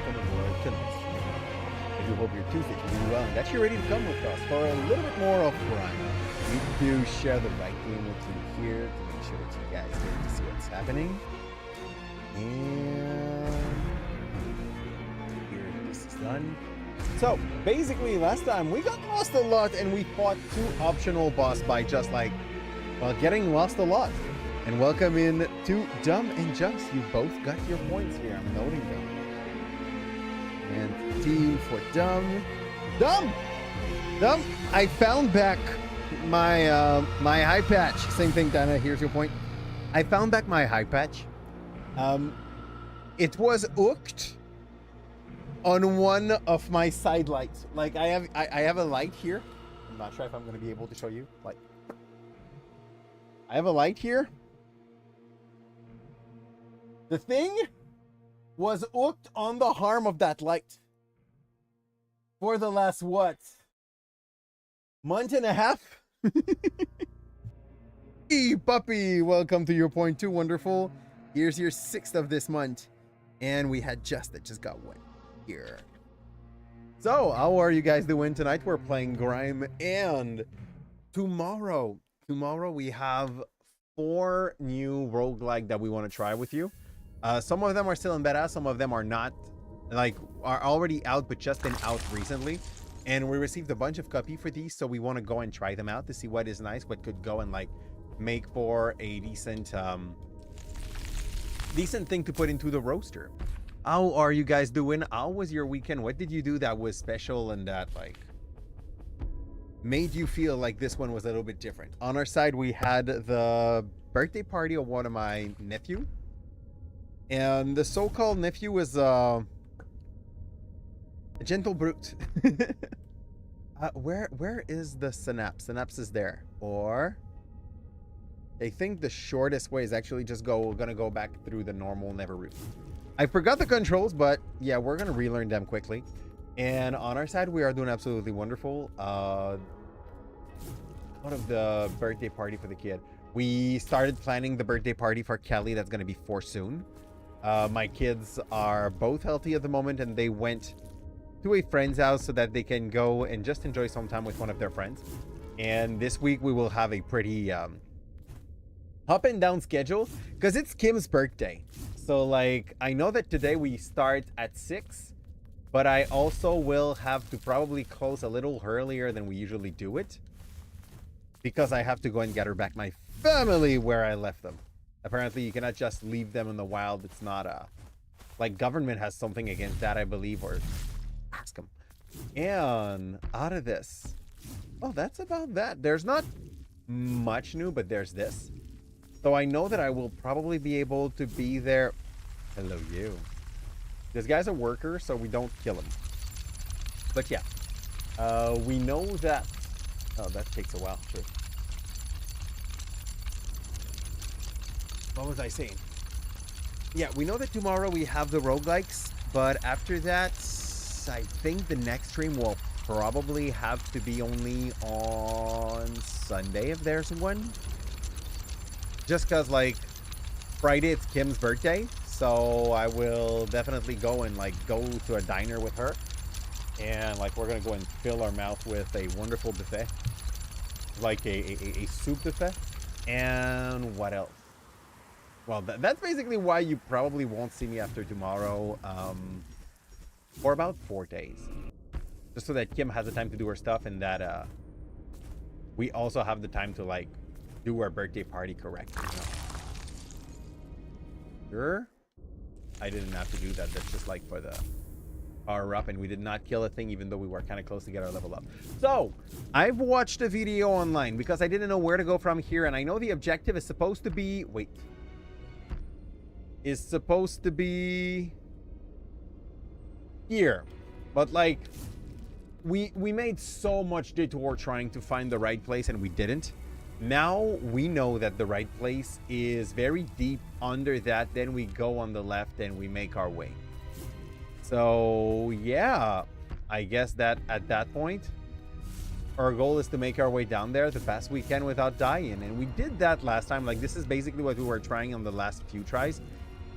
welcome aboard tonight. I do hope your Tuesday is doing well and that you're ready to come with us for a little bit more of Grime. We do share the right game with you here to make sure that you guys get to see what's happening. And here this is done. So basically last time we got lost a lot and we fought 2 optional boss by just like, well, getting lost a lot. And welcome in to Dumb and Just. You both got your points here. I'm noting them. And T for Dumb. Dumb! I found back my my high patch. Same thing, Dana. Here's your point. I found back my high patch. It was hooked on one of my side lights. Like I have a light here. I'm not sure if I'm gonna be able to show you. Like I have a light here. The thing was hooked on the arm of that light for the last, what, month and a half? Hey, puppy, welcome to your point 2, wonderful. Here's your 6th of this month. And we had that just got wet here. So, how are you guys doing tonight? We're playing Grime, and tomorrow we have 4 new roguelike that we want to try with you. Some of them are still in beta, some of them are not, like, are already out but just been out recently. And we received a bunch of copy for these, so we want to go and try them out to see what is nice, what could go and like make for a decent thing to put into the roaster. How are you guys doing? How was your weekend? What did you do that was special and that like made you feel like this one was a little bit different? On our side, we had the birthday party of one of my nephew. And the so-called nephew was a gentle brute. Where is the synapse? Synapse is there. Or I think the shortest way is actually just gonna go back through the normal never route. I forgot the controls, but yeah, we're gonna relearn them quickly. And on our side, we are doing absolutely wonderful. Out of the birthday party for the kid, we started planning the birthday party for Kelly. That's gonna be for soon. My kids are both healthy at the moment, and they went to a friend's house so that they can go and just enjoy some time with one of their friends. And this week we will have a pretty up and down schedule because it's Kim's birthday. So like, I know that today we start at 6, but I also will have to probably close a little earlier than we usually do it because I have to go and gather back my family where I left them. Apparently, you cannot just leave them in the wild. It's not like government has something against that, I believe, or ask them. And out of this, oh, that's about that. There's not much new, but there's this. So I know that I will probably be able to be there. Hello, you. This guy's a worker, so we don't kill him. But yeah, we know that. Oh, that takes a while. True. What was I saying? Yeah, we know that tomorrow we have the roguelikes, but after that, I think the next stream will probably have to be only on Sunday if there's one. Just because, like, Friday it's Kim's birthday, so I will definitely go and, like, go to a diner with her. And, like, we're going to go and fill our mouth with a wonderful buffet. Like a soup buffet. And what else? Well, that's basically why you probably won't see me after tomorrow for about 4 days. Just so that Kim has the time to do her stuff and that we also have the time to, like, do our birthday party correctly. You know? Sure? I didn't have to do that. That's just, like, for the power up, and we did not kill a thing even though we were kind of close to get our level up. So, I've watched a video online because I didn't know where to go from here, and I know the objective is supposed to be... Wait. Is supposed to be here, but like we made so much detour trying to find the right place and we didn't. Now we know that the right place is very deep under that. Then we go on the left and we make our way. So yeah, I guess that at that point our goal is to make our way down there the best we can without dying, and we did that last time. Like, this is basically what we were trying on the last few tries.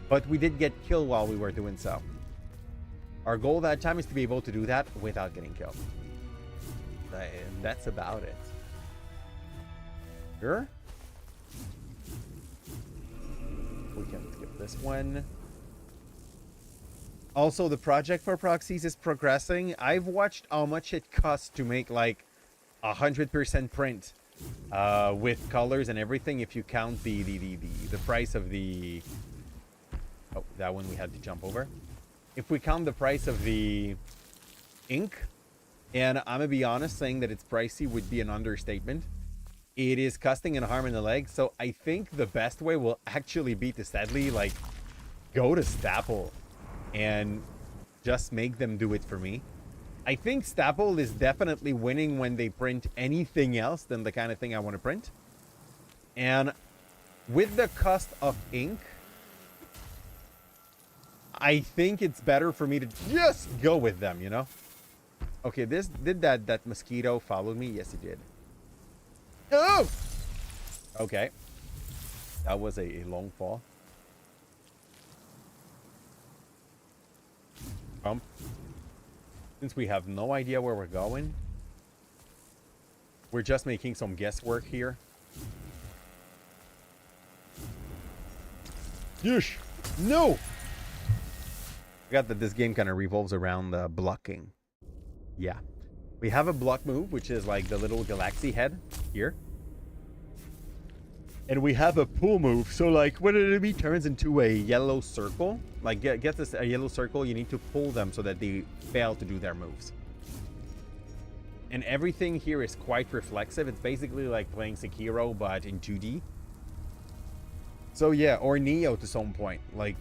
But we did get killed while we were doing so. Our goal that time is to be able to do that without getting killed. And that's about it. Sure. We can skip this one. Also, the project for proxies is progressing. I've watched how much it costs to make like 100% print with colors and everything. If you count the price of the... Oh, that one we had to jump over. If we count the price of the ink, and I'm gonna be honest, saying that it's pricey would be an understatement. It is costing an arm and a leg, so I think the best way will actually be to sadly like go to Staple and just make them do it for me. I think Staple is definitely winning when they print anything else than the kind of thing I want to print. And with the cost of ink, I think it's better for me to just go with them, you know? Okay, this did that mosquito follow me? Yes, it did. Oh! Okay. That was a long fall. Since we have no idea where we're going, we're just making some guesswork here. Yeesh! No! I forgot that this game kind of revolves around blocking. Yeah. We have a block move, which is like the little galaxy head here. And we have a pull move. So like when an enemy turns into a yellow circle, like get this a yellow circle, you need to pull them so that they fail to do their moves. And everything here is quite reflexive. It's basically like playing Sekiro, but in 2D. So yeah, or Neo to some point. Like,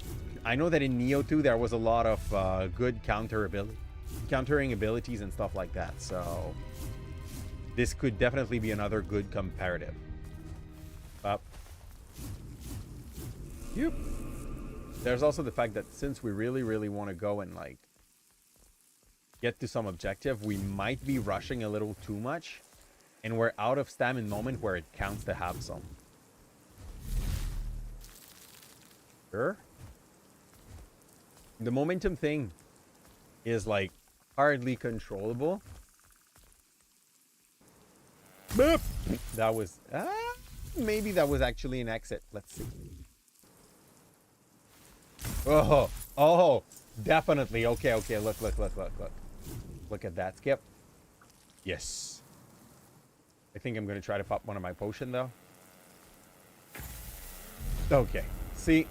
I know that in Neo 2, there was a lot of good countering abilities and stuff like that. So this could definitely be another good comparative. Up. Yep. There's also the fact that since we really, really want to go and like get to some objective, we might be rushing a little too much, and we're out of stamina moment where it counts to have some. Sure. The momentum thing is like hardly controllable. Boop. That was maybe that was actually an exit. Let's see. Oh, definitely. Okay. Look. Look at that, Skip. Yes. I think I'm gonna try to pop one of my potion though. Okay. See,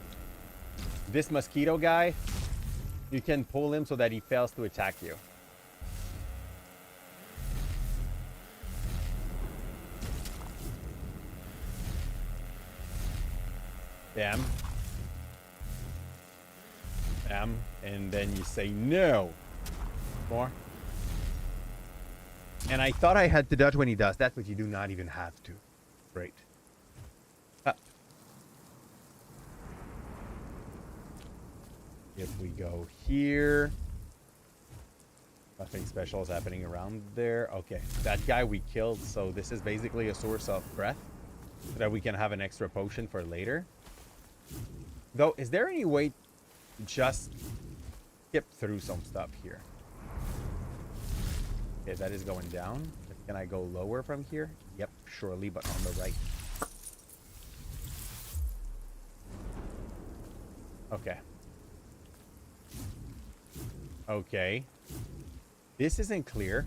this mosquito guy, you can pull him so that he fails to attack you. Bam. Bam. And then you say no. More. And I thought I had to dodge when he does that, but you do not even have to. Great. If we go here, nothing special is happening around there. Okay, that guy we killed, so this is basically a source of breath so that we can have an extra potion for later. Though, is there any way to just skip through some stuff here? Okay, that is going down. Can I go lower from here? Yep, surely, but on the right. Okay. Okay. This isn't clear.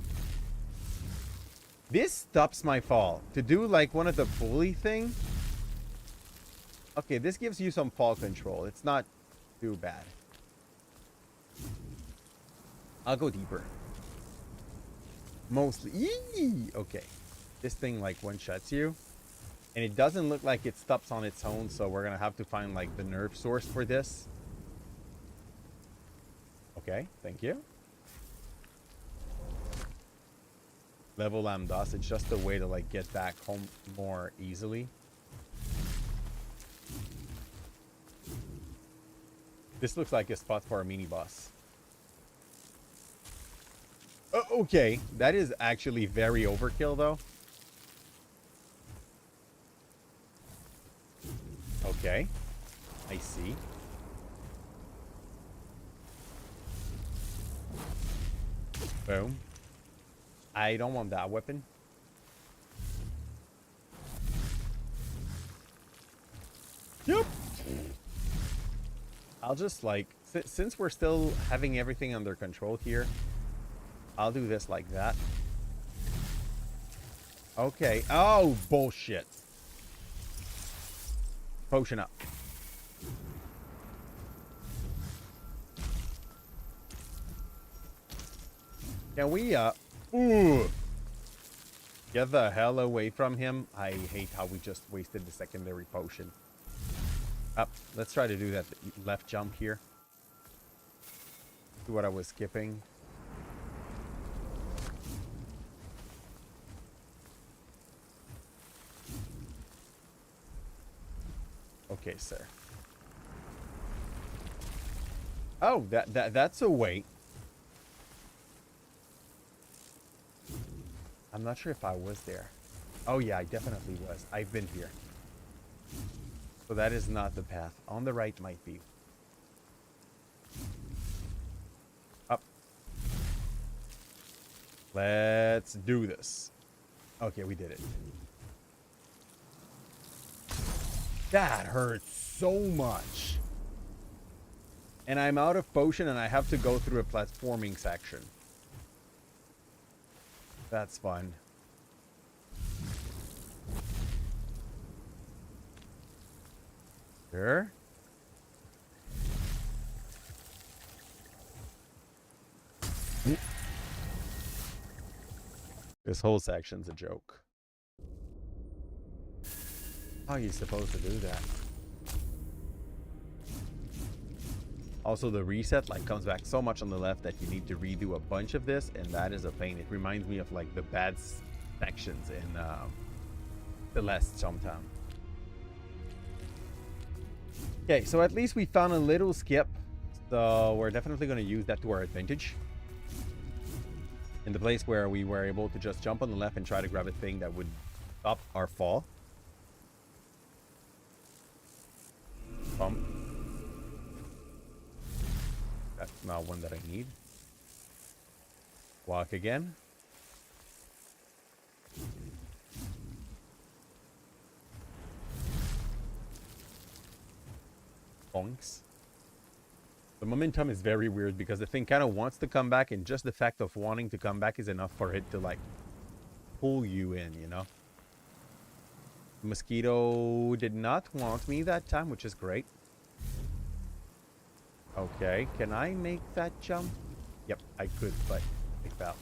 This stops my fall. To do like one of the bully thing. Okay, this gives you some fall control. It's not too bad. I'll go deeper. Mostly. Yee! Okay. This thing like one-shots you. And it doesn't look like it stops on its own, so we're gonna have to find like the nerve source for this. Okay, thank you. Level Lamdos, it's just a way to like get back home more easily. This looks like a spot for a mini boss. Okay, that is actually very overkill though. Okay, I see. Boom. I don't want that weapon. Yep. I'll just like, since we're still having everything under control here, I'll do this like that. Okay. Oh, bullshit. Potion up. Can we, ooh. Get the hell away from him. I hate how we just wasted the secondary potion. Up. Let's try to do that left jump here. See what I was skipping. Okay, sir. Oh, that's a wait. I'm not sure if I was there. Oh yeah, I definitely was. I've been here. So that is not the path. On the right might be. Up. Let's do this. Okay, we did it. That hurts so much. And I'm out of potion and I have to go through a platforming section. That's fun. Sure. This whole section's a joke. How are you supposed to do that? Also, the reset like comes back so much on the left that you need to redo a bunch of this, and that is a pain. It reminds me of like the bad sections in the last Jumptown. Okay, so at least we found a little skip, so we're definitely going to use that to our advantage. In the place where we were able to just jump on the left and try to grab a thing that would stop our fall. Bump. That's not one that I need. Walk again. Bonks. The momentum is very weird because the thing kind of wants to come back, and just the fact of wanting to come back is enough for it to like pull you in, you know? The mosquito did not want me that time, which is great. Okay, can I make that jump? Yep, I could, but I fell.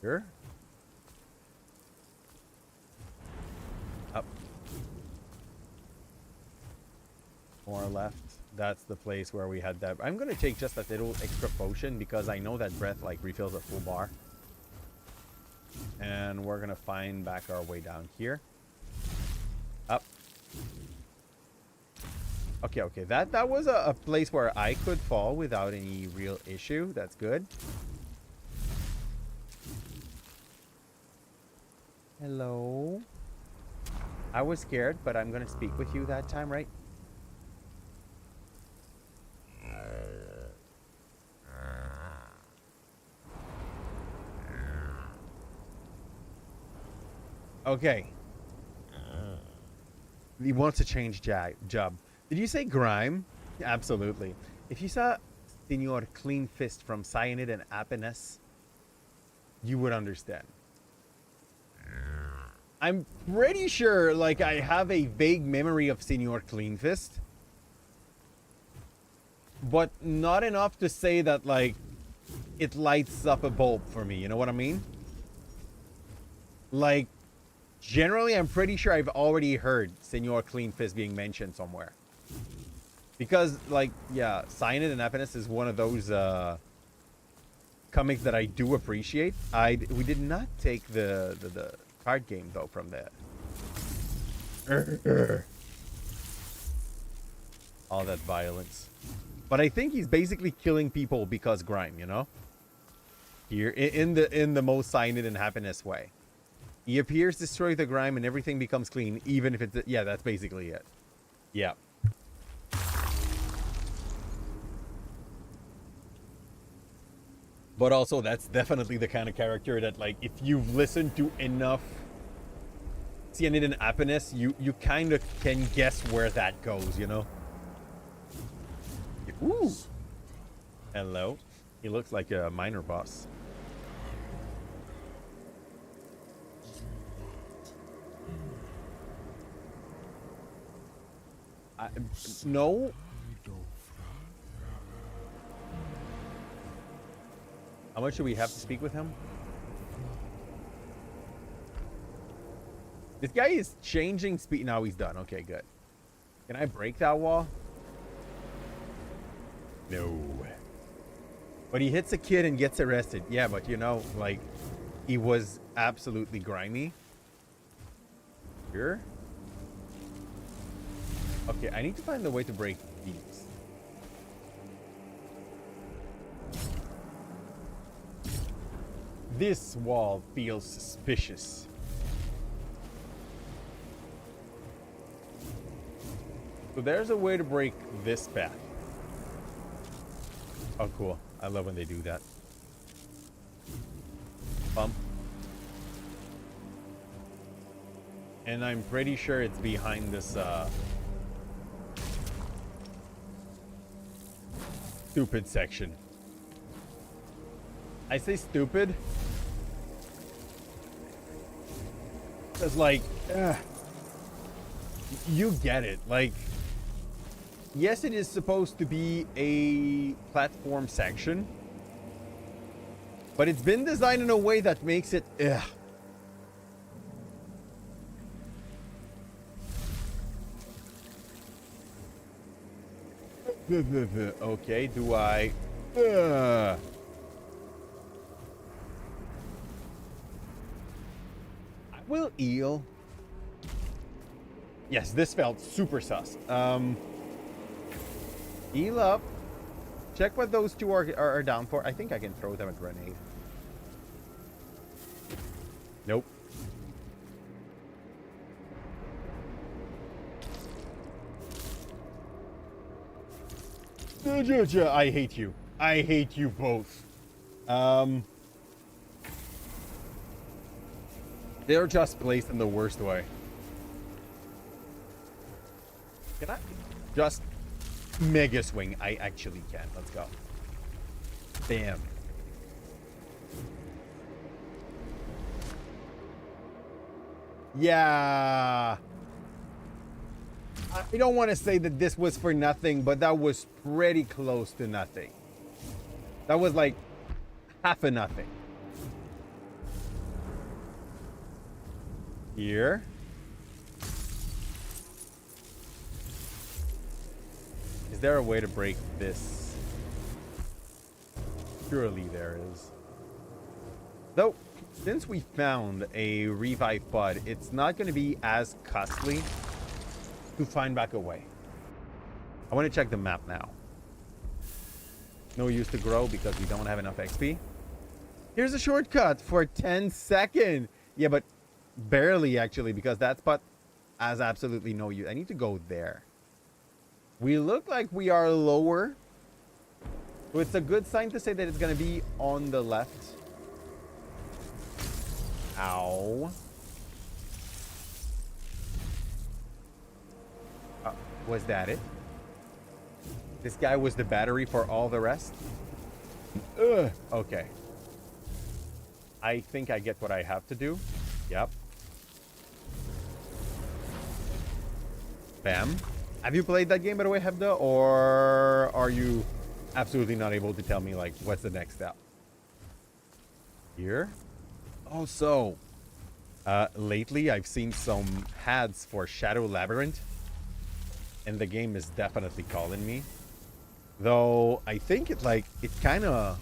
Sure. Up. More left. That's the place where we had that. I'm gonna take just that little extra potion because I know that breath like refills a full bar. And we're gonna find back our way down here. Up. Okay, okay. That was a place where I could fall without any real issue. That's good. Hello. I was scared, but I'm gonna speak with you that time, right? Okay. He wants to change job. Did you say Grime? Absolutely. If you saw Senor Clean Fist from Cyanide and Happiness, you would understand. I'm pretty sure, like, I have a vague memory of Senor Clean Fist, but not enough to say that, like, it lights up a bulb for me. You know what I mean? Like, generally, I'm pretty sure I've already heard Senor Clean Fist being mentioned somewhere. Because, like, yeah, Cyanide and Happiness is one of those comics that I do appreciate. We did not take the card game, though, from that. All that violence. But I think he's basically killing people because Grime, you know? Here, in the most Cyanide and Happiness way. He appears, destroy the Grime, and everything becomes clean, even if it's... Yeah, that's basically it. Yeah. But also, that's definitely the kind of character that, like, if you've listened to enough Cyanide and Happiness, you kind of can guess where that goes, you know? Ooh. Hello. He looks like a minor boss. No. How much do we have to speak with him? This guy is changing speed. Now he's done. Okay, good. Can I break that wall? No. But he hits a kid and gets arrested. Yeah, but you know, like, he was absolutely grimy. Here. Okay, I need to find a way to break these. This wall feels suspicious. So there's a way to break this path. Oh, cool. I love when they do that. Bump. And I'm pretty sure it's behind this, stupid section. I say stupid because, like, you get it. Like, yes, it is supposed to be a platform section, but it's been designed in a way that makes it, Okay, do I... I will eel. Yes, this felt super sus. Eel up. Check what those two are down for. I think I can throw them a grenade. Nope. I hate you. I hate you both. They're just placed in the worst way. Can I just mega swing? I actually can. Let's go. Bam. Yeah. I don't want to say that this was for nothing, but that was pretty close to nothing. That was like half a nothing. Here. Is there a way to break this? Surely there is. Though, since we found a revive pod, it's not going to be as costly to find back a way. I want to check the map now. No use to grow because we don't have enough XP. Here's a shortcut for 10 seconds. Yeah, but barely actually, because that spot has absolutely no use. I need to go there. We look like we are lower. So it's a good sign to say that it's going to be on the left. Ow. Was that it? This guy was the battery for all the rest? Ugh. Okay. I think I get what I have to do. Yep. Bam. Have you played that game, by the way, Hebda? Or are you absolutely not able to tell me, like, what's the next step? Here? Oh, so... lately, I've seen some ads for Shadow Labyrinth. And the game is definitely calling me. Though, I think it kind of...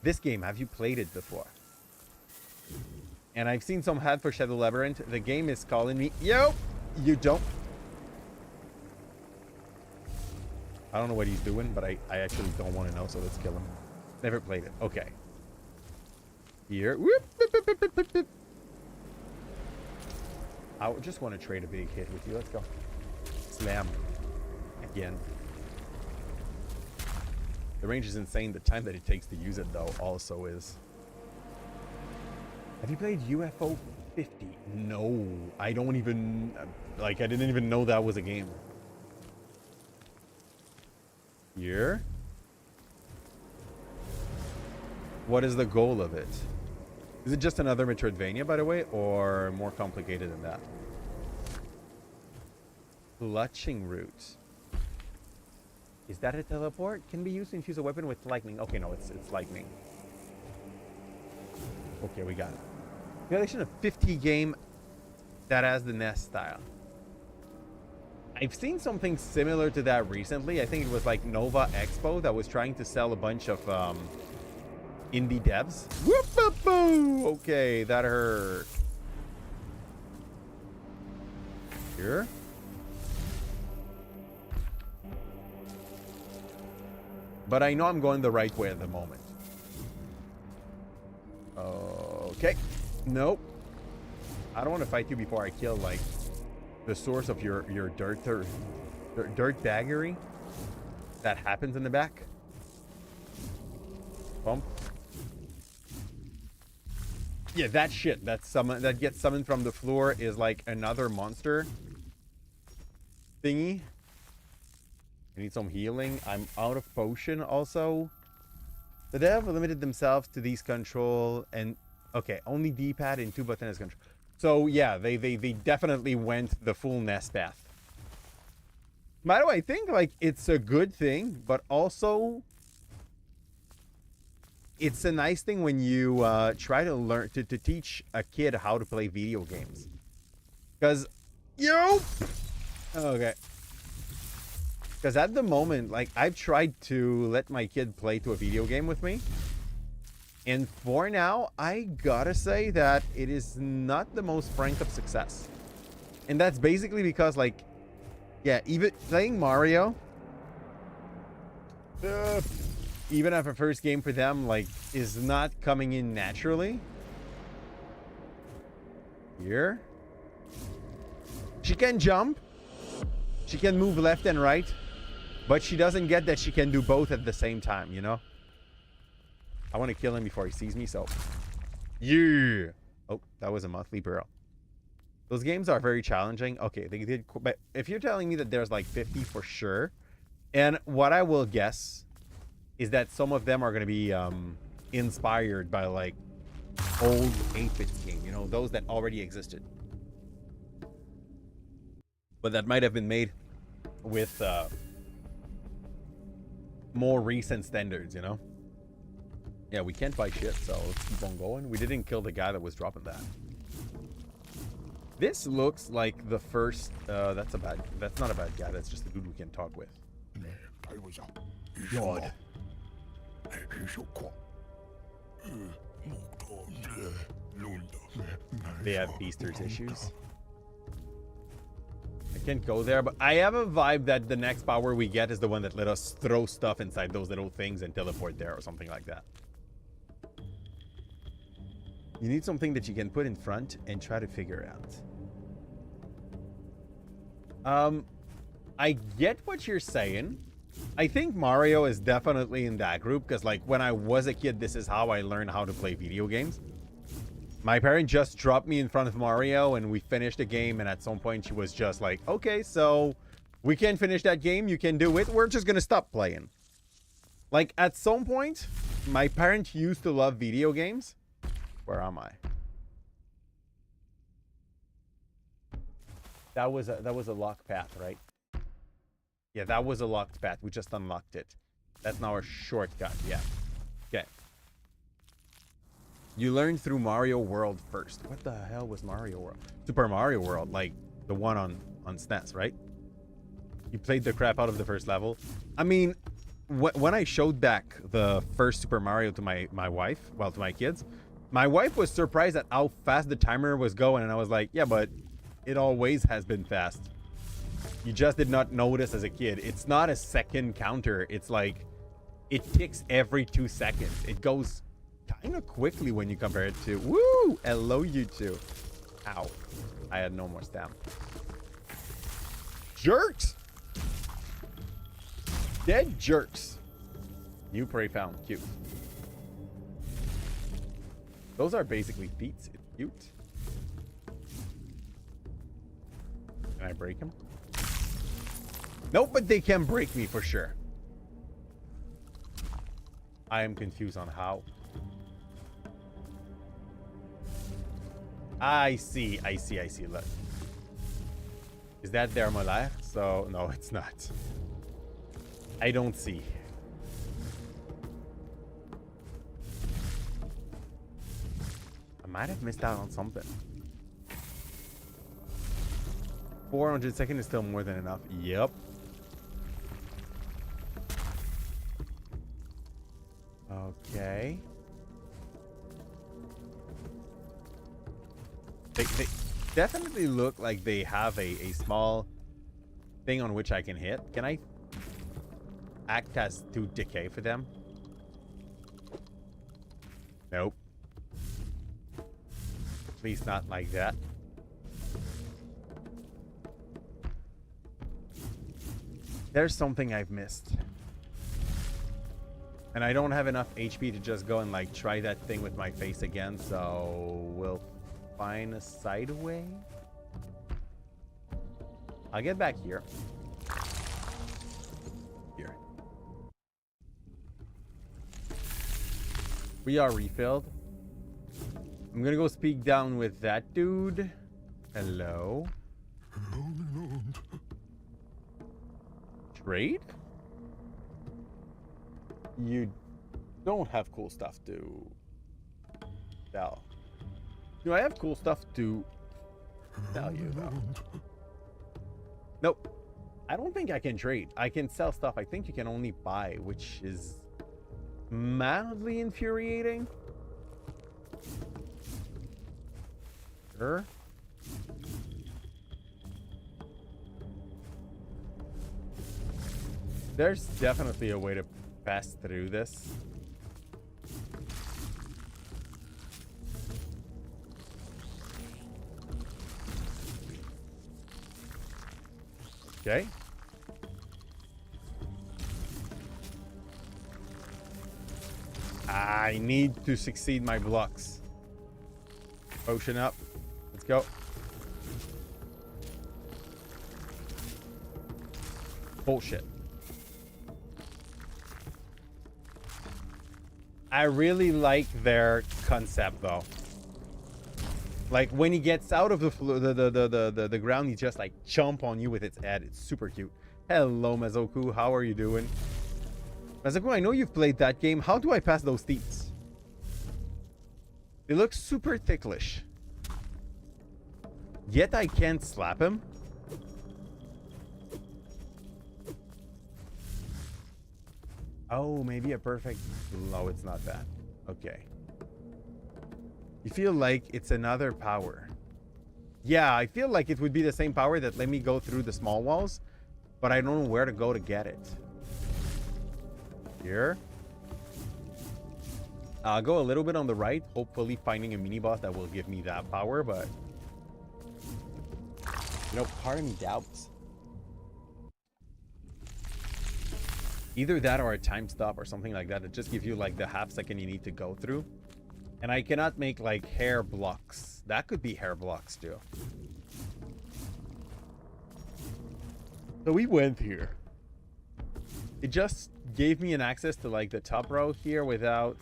This game, have you played it before? And I've seen some ad for Shadow Labyrinth. The game is calling me. Yo! You don't... I don't know what he's doing, but I actually don't want to know, so let's kill him. Never played it. Okay. Here. Whoop, whoop, whoop, whoop, whoop, whoop. I just want to trade a big hit with you. Let's go. Slam. Again. The range is insane. The time that it takes to use it, though, also is. Have you played UFO 50? No, I don't even, like, I didn't even know that was a game. Here? What is the goal of it? Is it just another Metroidvania, by the way, or more complicated than that? Clutching route. Is that a teleport? Can be used to infuse a weapon with lightning. Okay, no, it's lightning. Okay, we got it. Simulation of 50 game that has the NES style. I've seen something similar to that recently. I think it was like Nova Expo that was trying to sell a bunch of indie devs. Whoop-a-boo! Okay, that hurt. Here. But I know I'm going the right way at the moment. Okay. Nope. I don't want to fight you before I kill, like, the source of your dirt daggery that happens in the back. Bump. Yeah, that shit that gets summoned from the floor is like another monster thingy. I need some healing. I'm out of potion also. The dev limited themselves to these control and okay, only D-pad and 2 buttons control. So yeah, they definitely went the full NES path. By the way, I think like it's a good thing, but also it's a nice thing when you try to learn to teach a kid how to play video games. Because okay. Because at the moment, like, I've tried to let my kid play to a video game with me. And for now, I gotta say that it is not the most frank of success. And that's basically because, like, yeah, even playing Mario, even if a first game for them, like, is not coming in naturally. Here. She can jump. She can move left and right. But she doesn't get that she can do both at the same time, you know? I want to kill him before he sees me, so... Yeah! Oh, that was a monthly burrow. Those games are very challenging. Okay, they did... But if you're telling me that there's like 50 for sure, and what I will guess is that some of them are going to be inspired by like old 8-bit game, you know, those that already existed. But that might have been made with more recent standards, you know? Yeah, we can't buy shit, so let's keep on going. We didn't kill the guy that was dropping that. This looks like the first... that's not a bad guy. That's just a dude we can talk with. God. They have beasters issues. I can't go there, but I have a vibe that the next power we get is the one that let us throw stuff inside those little things and teleport there or something like that. You need something that you can put in front and try to figure out. I get what you're saying. I think Mario is definitely in that group because, like, when I was a kid, this is how I learned how to play video games. My parent just dropped me in front of Mario and we finished the game, and at some point she was just like, okay, so we can finish that game, you can do it, we're just gonna stop playing. Like, at some point, my parent used to love video games. Where am I? That was a locked path, right? Yeah, that was a locked path. We just unlocked it. That's now a shortcut, yeah. Okay. You learned through Mario World first. What the hell was Mario World? Super Mario World, like the one on SNES, right? You played the crap out of the first level. I mean, when I showed back the first Super Mario to my wife, well, to my kids, my wife was surprised at how fast the timer was going, and I was like, yeah, but it always has been fast. You just did not notice as a kid. It's not a second counter. It's like, it ticks every 2 seconds. It goes kind of quickly when you compare it to... Woo! Hello, you two. Ow. I had no more stamina. Jerks! Dead jerks. New prey found. Cute. Those are basically feats. It's cute. Can I break him? Nope, but they can break me for sure. I am confused on how. I see. Look. Is that their Malaya? So, no, it's not. I don't see. I might have missed out on something. 400 seconds is still more than enough. Yep. Okay. They definitely look like they have a small thing on which I can hit. Can I act as 2 decay for them? Nope. At least not like that. There's something I've missed. And I don't have enough HP to just go and like try that thing with my face again, so we'll find a side way. I'll get back here. Here. We are refilled. I'm gonna go speak down with that dude. Hello. Hello, my lord. Trade? You don't have cool stuff to sell. Do I have cool stuff to sell you, though? Nope. I don't think I can trade. I can sell stuff. I think you can only buy, which is mildly infuriating. Sure. There's definitely a way to pass through this. Okay. I need to succeed my blocks. Potion up. Let's go. Bullshit. I really like their concept though. Like when he gets out of the ground, he just like jump on you with its head. It's super cute. Hello, Mezoku. How are you doing? Mezoku, I know you've played that game. How do I pass those teats? They look super ticklish. Yet I can't slap him. Oh, maybe a perfect... No, it's not that. Okay. You feel like it's another power. Yeah, I feel like it would be the same power that let me go through the small walls, but I don't know where to go to get it. Here. I'll go a little bit on the right, hopefully finding a mini boss that will give me that power, but... You know, part of me doubts. Either that or a time stop or something like that. It just gives you like the half second you need to go through. And I cannot make like hair blocks. That could be hair blocks too. So we went here. It just gave me an access to like the top row here without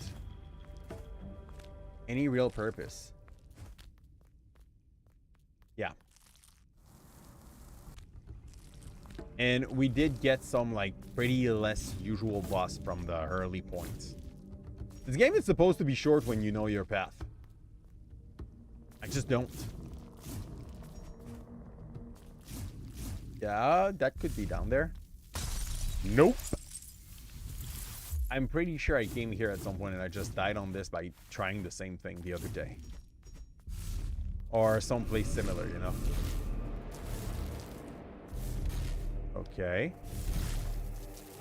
any real purpose. Yeah. And we did get some like pretty less usual boss from the early points. This game is supposed to be short when you know your path. I just don't. Yeah, that could be down there. Nope. I'm pretty sure I came here at some point and I just died on this by trying the same thing the other day. Or someplace similar, you know. Okay.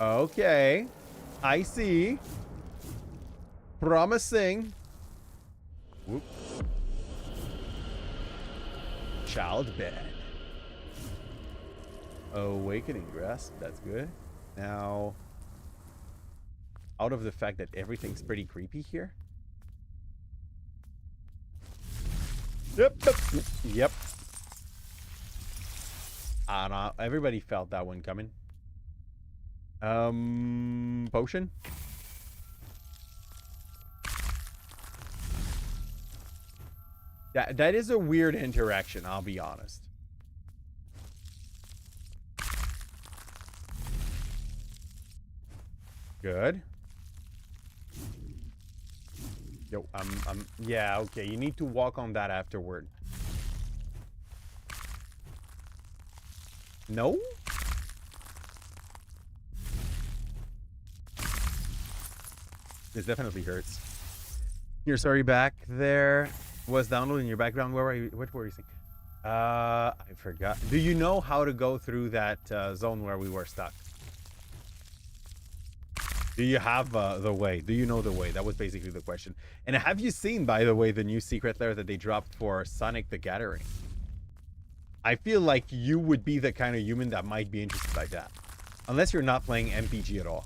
Okay. I see. Promising. Whoop. Child bed. Awakening grasp. That's good. Now, out of the fact that everything's pretty creepy here. Yep. Yep. I don't know. Everybody felt that one coming. Potion. That is a weird interaction, I'll be honest. Good. Yo, yeah, okay, you need to walk on that afterward. No? This definitely hurts. You're sorry back there was downloading your background. Where were you? What were you saying? I forgot. Do you know how to go through that zone where we were stuck? Do you have the way? Do you know the way? That was basically the question. And have you seen, by the way, the new secret lair that they dropped for Sonic the Gathering? I feel like you would be the kind of human that might be interested by that. Unless you're not playing MPG at all.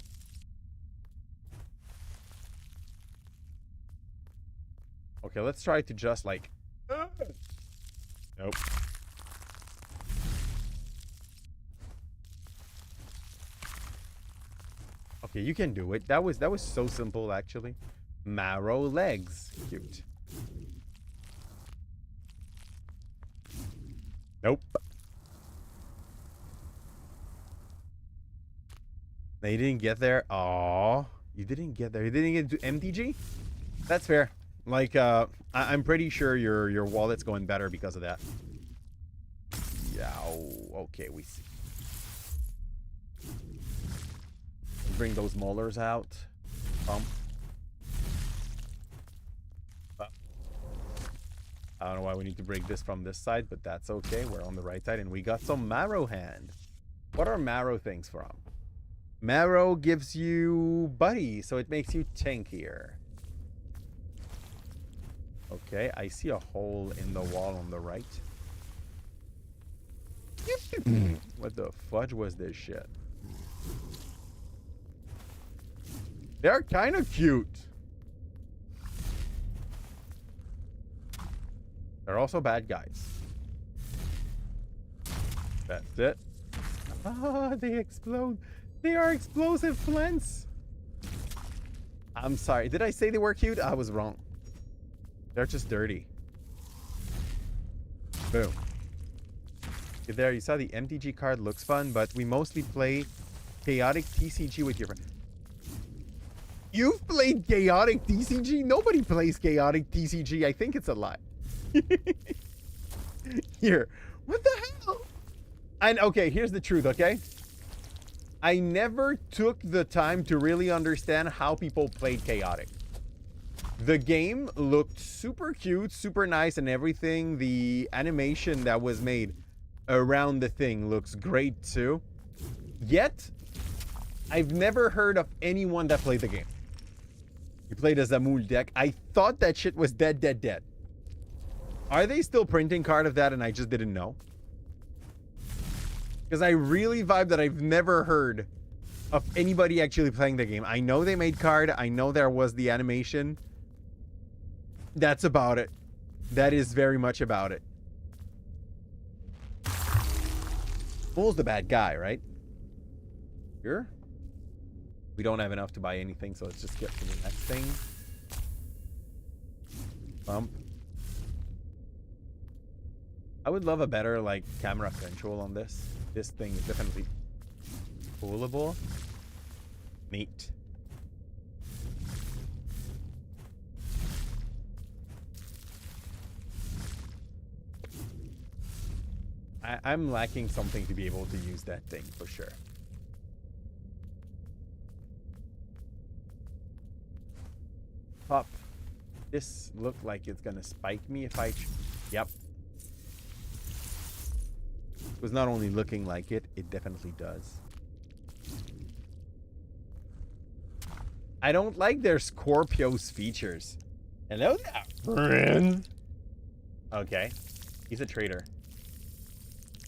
Okay, let's try to just like... Nope. Okay, you can do it. That was so simple, actually. Marrow legs. Cute. Nope. They didn't get there. Aww. You didn't get there. You didn't get to MTG? That's fair. Like, I'm pretty sure your wallet's going better because of that. Yeah, okay, we see. Bring those molars out. Bump. I don't know why we need to break this from this side, but that's okay. We're on the right side, and we got some marrow hand. What are marrow things from? Marrow gives you buddy, so it makes you tankier. Okay, I see a hole in the wall on the right. What the fudge was this shit? They're kind of cute. They're also bad guys. That's it. Ah, they explode. They are explosive plants. I'm sorry. Did I say they were cute? I was wrong. They're just dirty. Boom. Okay, there, you saw the MTG card looks fun, but we mostly play chaotic TCG with your friend. You've played chaotic TCG? Nobody plays chaotic TCG. I think it's a lie. Here. What the hell? And okay, here's the truth, okay? I never took the time to really understand how people played chaotic. The game looked super cute, super nice, and everything. The animation that was made around the thing looks great too. Yet, I've never heard of anyone that played the game. You played a Zamul deck. I thought that shit was dead. Are they still printing card of that and I just didn't know? Because I really vibe that I've never heard of anybody actually playing the game. I know they made card. I know there was the animation. That's about it. That is very much about it. Bull's the bad guy, right? Sure. We don't have enough to buy anything, so let's just get to the next thing. Bump. I would love a better, like, camera control on this. This thing is definitely pullable. Neat. I'm lacking something to be able to use that thing for sure. Pop. This looked like it's gonna spike me if I... Yep. It was not only looking like it, it definitely does. I don't like their Scorpio's features. Hello there, friend. Okay. He's a traitor.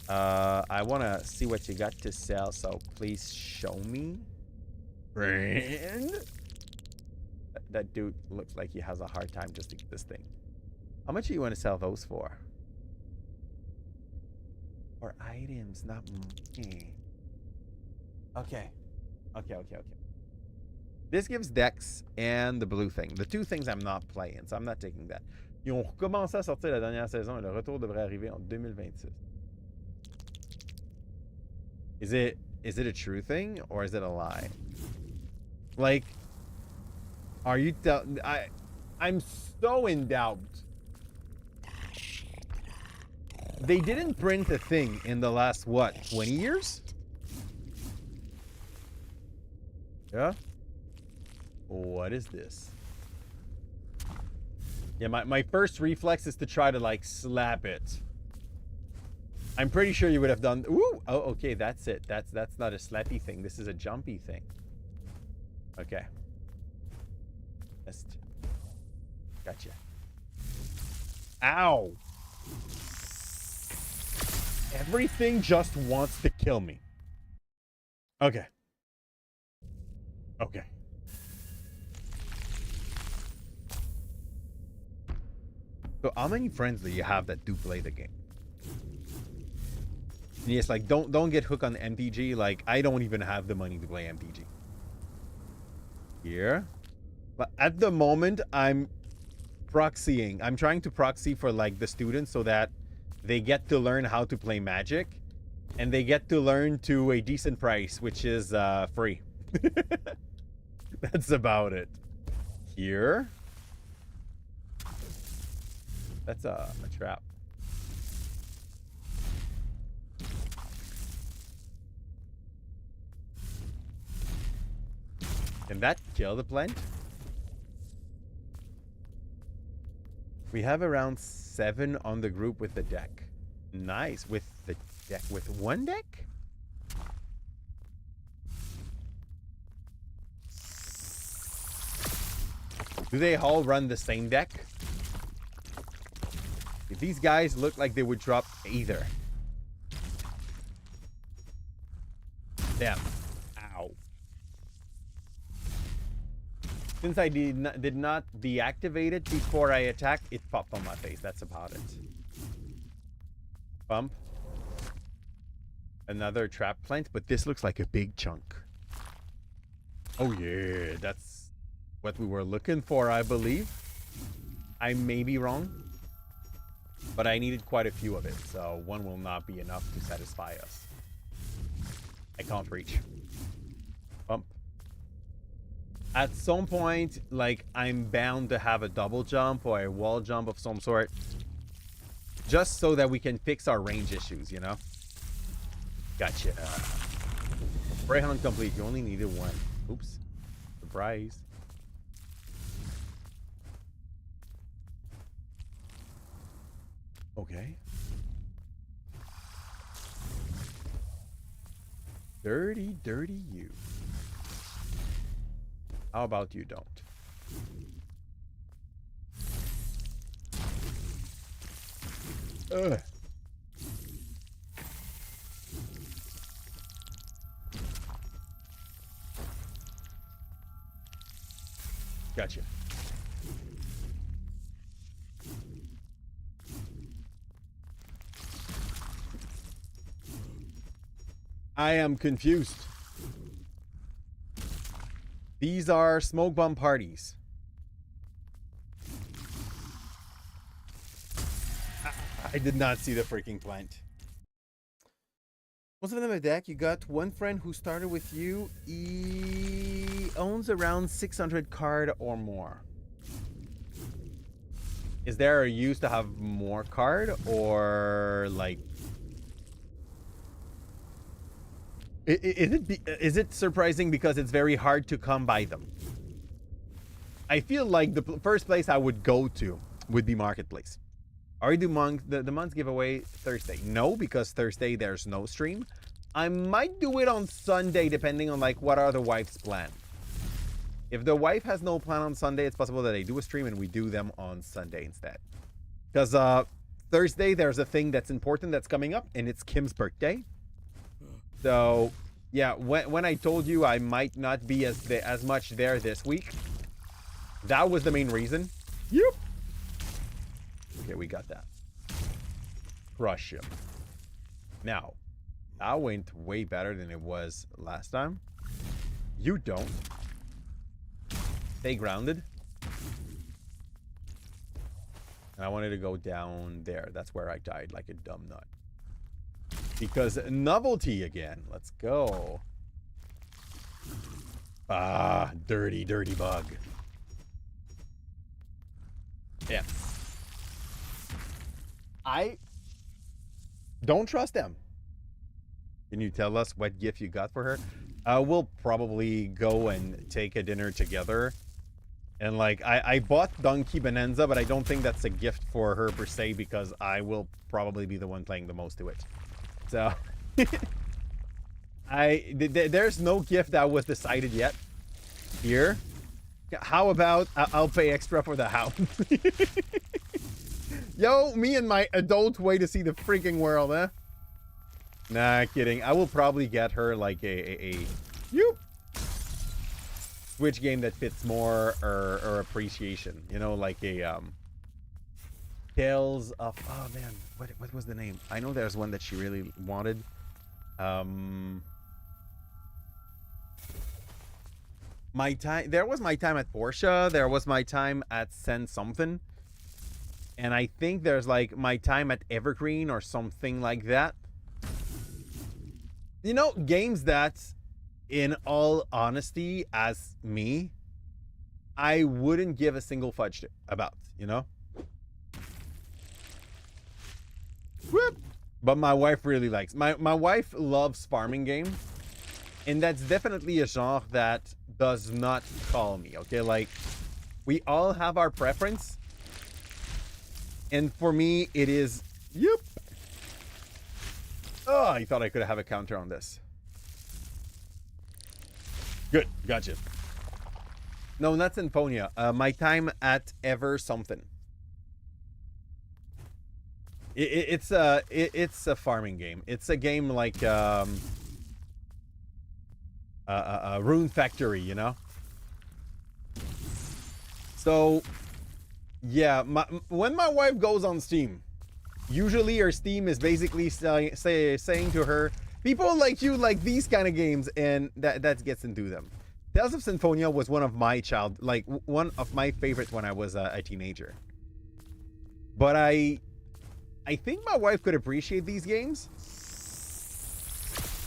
I want to see what you got to sell, so please show me. Friend. That dude looks like he has a hard time just to get this thing. How much do you want to sell those for? Or items, not money. Okay. Okay. This gives Dex and the blue thing. The two things I'm not playing, so I'm not taking that. Ils ont recommencé à sortir la dernière saison et le retour devrait arriver en 2026. Is it a true thing or is it a lie? Like, are you I'm so in doubt. They didn't print a thing in the last, what, 20 years? Yeah? What is this? Yeah, my first reflex is to try to, like, slap it. I'm pretty sure you would have done... Ooh! Oh, okay, that's it. That's not a slappy thing. This is a jumpy thing. Okay. Gotcha. Ow! Everything just wants to kill me. Okay. Okay. So how many friends do you have that do play the game? And yes, like don't get hooked on MTG. Like I don't even have the money to play MTG. Here. But at the moment I'm proxying. I'm trying to proxy for like the students so that they get to learn how to play Magic and they get to learn to a decent price, which is free. That's about it. Here. That's a trap. Can that kill the plant? We have around 7 on the group with the deck. Nice. With the deck. With one deck? Do they all run the same deck? These guys look like they would drop either. Damn. Ow. Since I did not deactivate it before I attacked, it popped on my face. That's about it. Bump. Another trap plant, but this looks like a big chunk. Oh yeah, that's what we were looking for, I believe. I may be wrong. But I needed quite a few of it, so one will not be enough to satisfy us. I can't reach. Bump. At some point, like, I'm bound to have a double jump or a wall jump of some sort. Just so that we can fix our range issues, you know? Gotcha. Spray hunt complete. You only needed one. Oops. Surprise. Okay. Dirty you. How about you don't? Ugh. Gotcha. I am confused. These are smoke bomb parties. I did not see the freaking plant. Most of them a deck. You got one friend who started with you. He owns around 600 card or more. Is there a use to have more card or like? Is it surprising because it's very hard to come by them? I feel like the first place I would go to would be Marketplace. Are you doing the month's giveaway Thursday? No, because Thursday there's no stream. I might do it on Sunday depending on like what are the wife's plan. If the wife has no plan on Sunday, it's possible that they do a stream and we do them on Sunday instead. Because Thursday there's a thing that's important that's coming up and it's Kim's birthday. So, yeah, when I told you I might not be as much there this week, That was the main reason. Yep. Okay, we got that. Crush him. Now, that went way better than it was last time. You don't. Stay grounded. And I wanted to go down there. That's where I died like a dumb nut. Because novelty again. Let's go. Ah, dirty, dirty bug. Yeah. I don't trust them. Can you tell us what gift you got for her? We'll probably go and take a dinner together. And like, I bought Donkey Bonanza, but I don't think that's a gift for her per se, because I will probably be the one playing the most to it. So, there's no gift that was decided yet. Here. How about I'll pay extra for the house? Yo, me and my adult way to see the freaking world, huh? Nah, kidding. I will probably get her like a Switch game that fits more or appreciation. You know, like a Tales of, oh man, what was the name? I know there's one that she really wanted. My time, there was my time at Porsche, there was my time at Send Something, and I think there's like my time at Evergreen or something like that. You know, games that, in all honesty, as me, I wouldn't give a single fudge about, you know? Whoop. But my wife really likes, my wife loves farming games, and that's definitely a genre that does not call me, okay? Like, we all have our preference, and for me, it is, yep. Oh, I thought I could have a counter on this. Good, gotcha. No, not Symphonia. My time at Ever Something. It's a farming game. It's a game like Rune Factory, you know. So, yeah, when my wife goes on Steam, usually her Steam is basically saying to her, people like you like these kind of games, and that gets into them. Tales of Symphonia was one of my one of my favorites when I was a teenager. But I think my wife could appreciate these games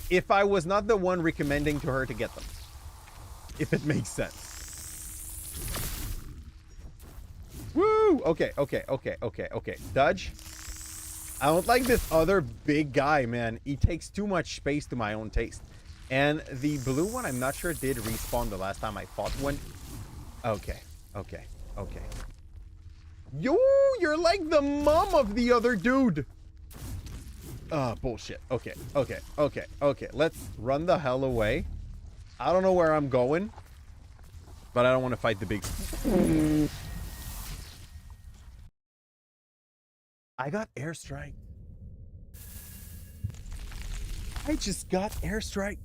if I was not the one recommending to her to get them. If it makes sense. Woo! Okay. Dodge. I don't like this other big guy, man. He takes too much space to my own taste. And the blue one, I'm not sure, did respawn the last time I fought one. Okay. Yo, you're like the mom of the other dude. Bullshit. Okay. Let's run the hell away. I don't know where I'm going, but I don't want to fight the big... I got airstrike. I just got airstrike.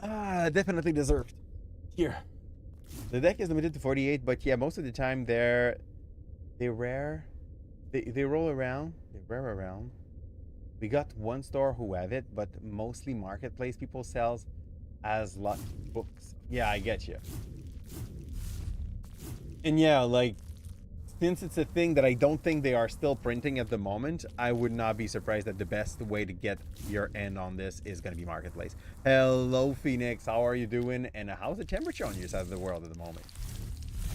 Definitely deserved. Here. The deck is limited to 48, but yeah, most of the time they roll around. They rare around. We got one store who have it, but mostly marketplace people sells as lot books. Yeah, I get you. And yeah, like, since it's a thing that I don't think they are still printing at the moment, I would not be surprised that the best way to get your end on this is going to be marketplace. Hello, Phoenix. How are you doing? And how's the temperature on your side of the world at the moment?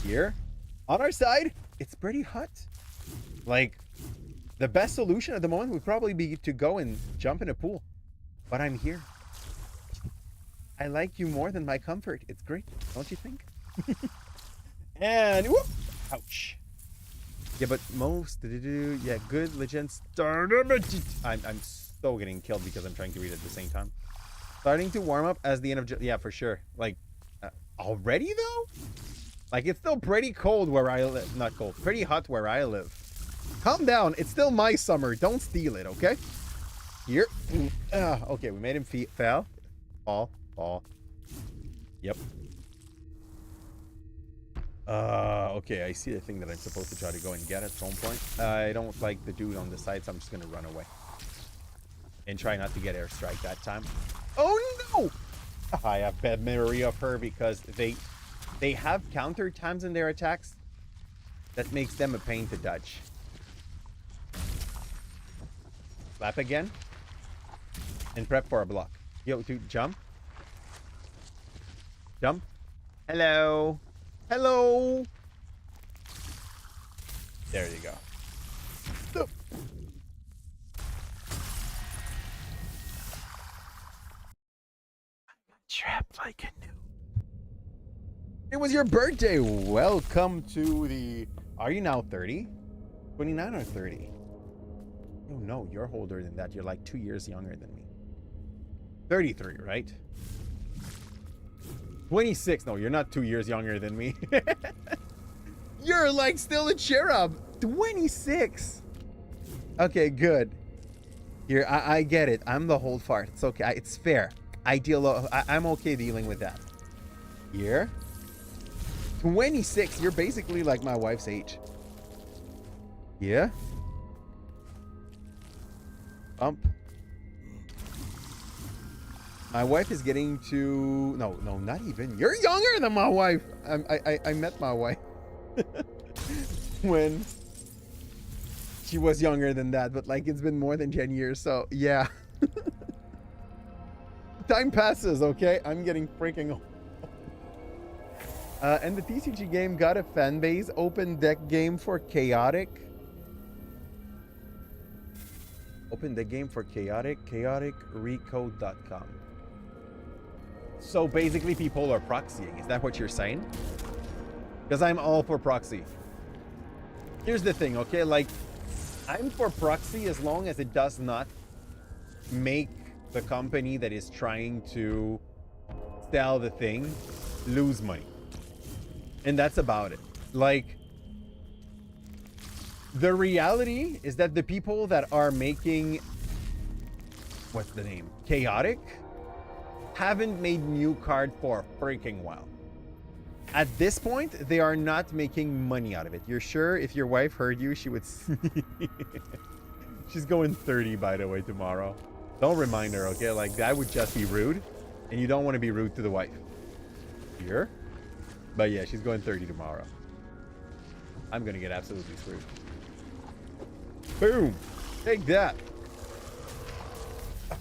Here, on our side, it's pretty hot. Like, the best solution at the moment would probably be to go and jump in a pool. But I'm here. I like you more than my comfort. It's great, don't you think? And, whoop, ouch. Yeah, but most, yeah, good legend starter. I'm so getting killed because I'm trying to read at the same time. Starting to warm up as the end of, yeah, for sure. Like, already though? Like, it's still pretty cold where I live. Not cold, pretty hot where I live. Calm down, it's still my summer. Don't steal it, okay? Here. Okay, we made him fall. Yep. Okay, I see the thing that I'm supposed to try to go and get at some point. I don't like the dude on the side, so I'm just gonna run away. And try not to get airstrike that time. Oh no! I have bad memory of her because they have counter times in their attacks that makes them a pain to dodge. Slap again. And prep for a block. Yo, dude, jump. Jump. Hello. Hello. There you go. Stop. Trapped like a new. It was your birthday. Welcome to the. Are you now 30? 29 or 30? Oh no, you're older than that. You're like 2 years younger than me. 33, right? 26. No, you're not 2 years younger than me. You're like still a cherub. 26. Okay, good. Here, I get it. I'm the old fart. It's okay. It's fair. I'm okay dealing with that. Here. 26. You're basically like my wife's age. Yeah. Bump. My wife is getting to... No, not even. You're younger than my wife. I met my wife when she was younger than that, but like it's been more than 10 years, so yeah. Time passes, okay? I'm getting freaking old. And the TCG game got a fan base. Open deck game for chaotic. Open the game for chaotic. chaoticrecode.com. So basically people are proxying. Is that what you're saying? Because I'm all for proxy. Here's the thing, okay? Like, I'm for proxy as long as it does not make the company that is trying to sell the thing lose money. And that's about it. Like, the reality is that the people that are making, what's the name? Chaotic, haven't made new card for a freaking while. At this point, they are not making money out of it. You're sure if your wife heard you, she would... She's going 30, by the way, tomorrow. Don't remind her, okay? Like, that would just be rude. And you don't want to be rude to the wife. Here? But yeah, she's going 30 tomorrow. I'm going to get absolutely screwed. Boom! Take that!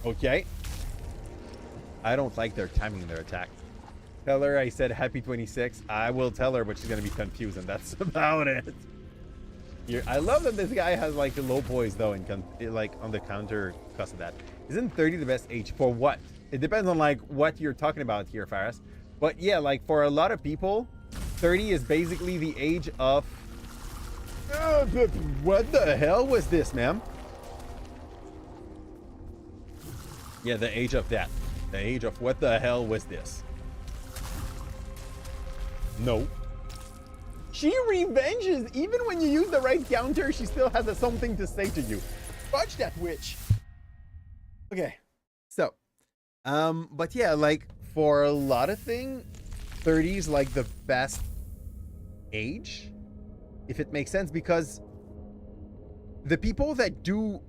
Okay. I don't like their timing in their attack. Tell her I said happy 26. I will tell her, but she's going to be confused, and that's about it. I love that this guy has like a low poise though, and like on the counter because of that. Isn't 30 the best age for what? It depends on like what you're talking about here, Faris. But yeah, like for a lot of people, 30 is basically the age of... what the hell was this, ma'am? Yeah, the age of that. The age of what the hell was this? No. She revenges. Even when you use the right counter, she still has something to say to you. Fudge that witch. Okay. So, but yeah, like for a lot of things, 30 is like the best age, if it makes sense, because the people that do,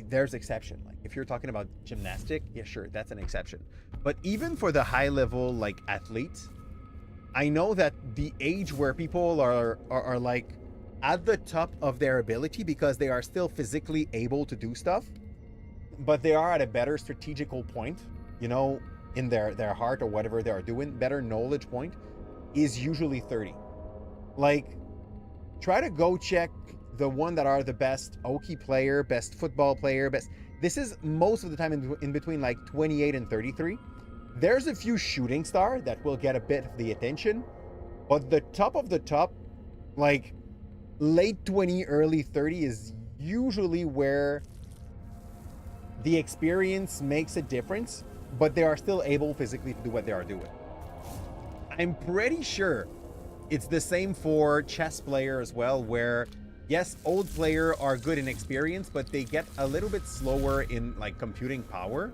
there's exception. Like if you're talking about gymnastic, yeah, sure, that's an exception. But even for the high level, like athletes, I know that the age where people are like at the top of their ability because they are still physically able to do stuff, but they are at a better strategical point, you know, in their heart or whatever they are doing, better knowledge point, is usually 30. Like, try to go check the one that are the best Oki player, best football player, best. This is most of the time in between like 28 and 33. There's a few shooting star that will get a bit of the attention, but the top of the top, like late 20, early 30 is usually where the experience makes a difference, but they are still able physically to do what they are doing. I'm pretty sure it's the same for chess player as well, where yes, old player are good in experience, but they get a little bit slower in like computing power.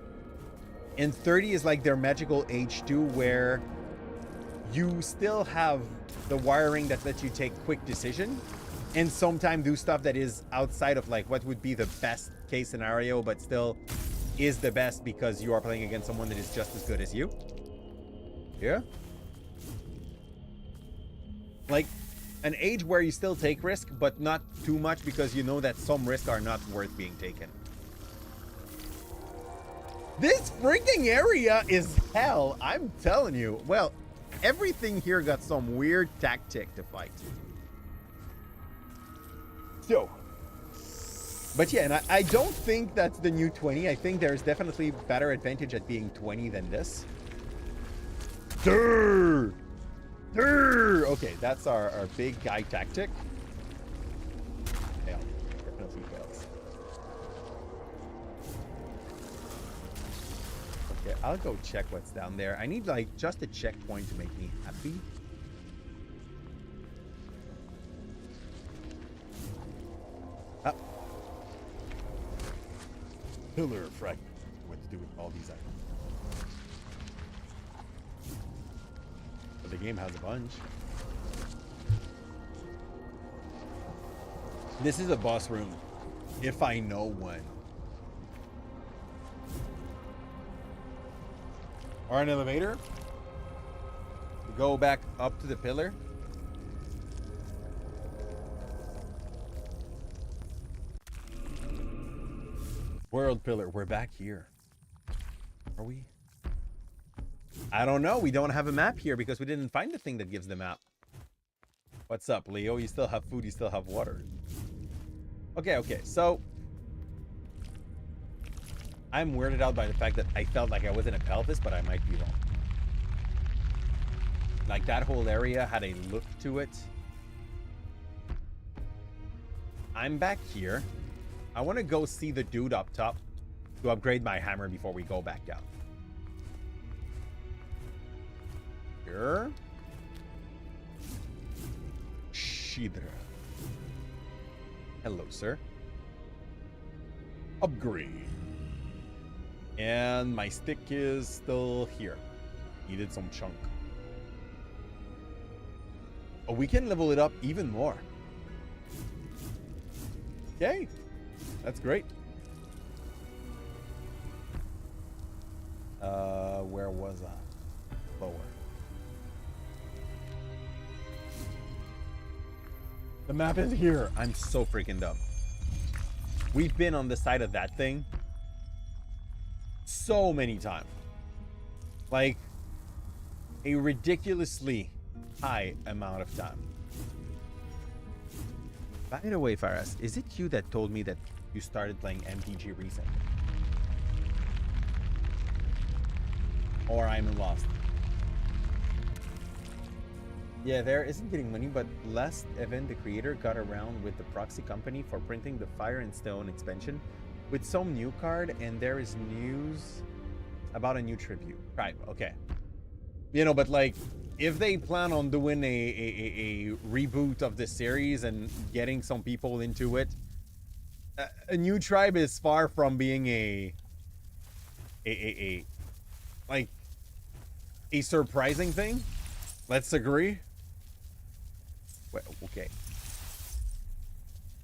And 30 is like their magical age too, where you still have the wiring that lets you take quick decision and sometimes do stuff that is outside of like what would be the best case scenario, but still is the best because you are playing against someone that is just as good as you. Yeah. Like an age where you still take risk, but not too much because you know that some risks are not worth being taken. This freaking area is hell, I'm telling you. Well, everything here got some weird tactic to fight. So, but yeah, and I don't think that's the new 20. I think there's definitely better advantage at being 20 than this. Durr! Durr! Okay, that's our big guy tactic. Fail. Definitely fails. Okay, I'll go check what's down there. I need like just a checkpoint to make me happy. Ah. Pillar fragment. What to do with all these items? But the game has a bunch. This is a boss room, if I know one. Or an elevator. Go back up to the pillar. World pillar. We're back here. Are we? I don't know. We don't have a map here because we didn't find the thing that gives the map. What's up, Leo? You still have food. You still have water. Okay. So I'm weirded out by the fact that I felt like I was in a pelvis, but I might be wrong. Like that whole area had a look to it. I'm back here. I want to go see the dude up top to upgrade my hammer before we go back down. Here. Shidra. Hello, sir. Upgrade. And my stick is still here. Needed some chunk. Oh, we can level it up even more. Okay. That's great. Where was I? Lower. The map is here. I'm so freaking dumb. We've been on the side of that thing so many times. Like a ridiculously high amount of time. By the way, Faras, is it you that told me that you started playing MTG recently? Or I'm lost. Yeah, there isn't getting money, but last event the creator got around with the proxy company for printing the Fire and Stone expansion with some new card, and there is news about a new tribute. Right, okay. You know, but like, if they plan on doing a reboot of the series and getting some people into it, a new tribe is far from being a surprising thing. Let's agree. Well, okay.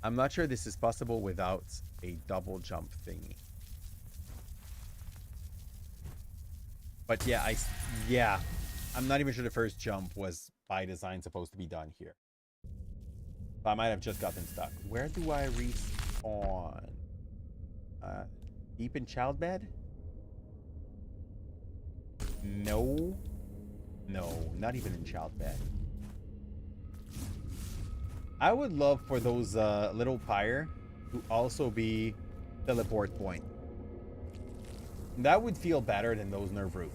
I'm not sure this is possible without a double jump thingy. But yeah, I'm not even sure the first jump was by design supposed to be done here. So I might have just gotten stuck. Where do I respawn? Deep in childbed? No, not even in childbed. I would love for those little pyre to also be teleport point. That would feel better than those nerve root.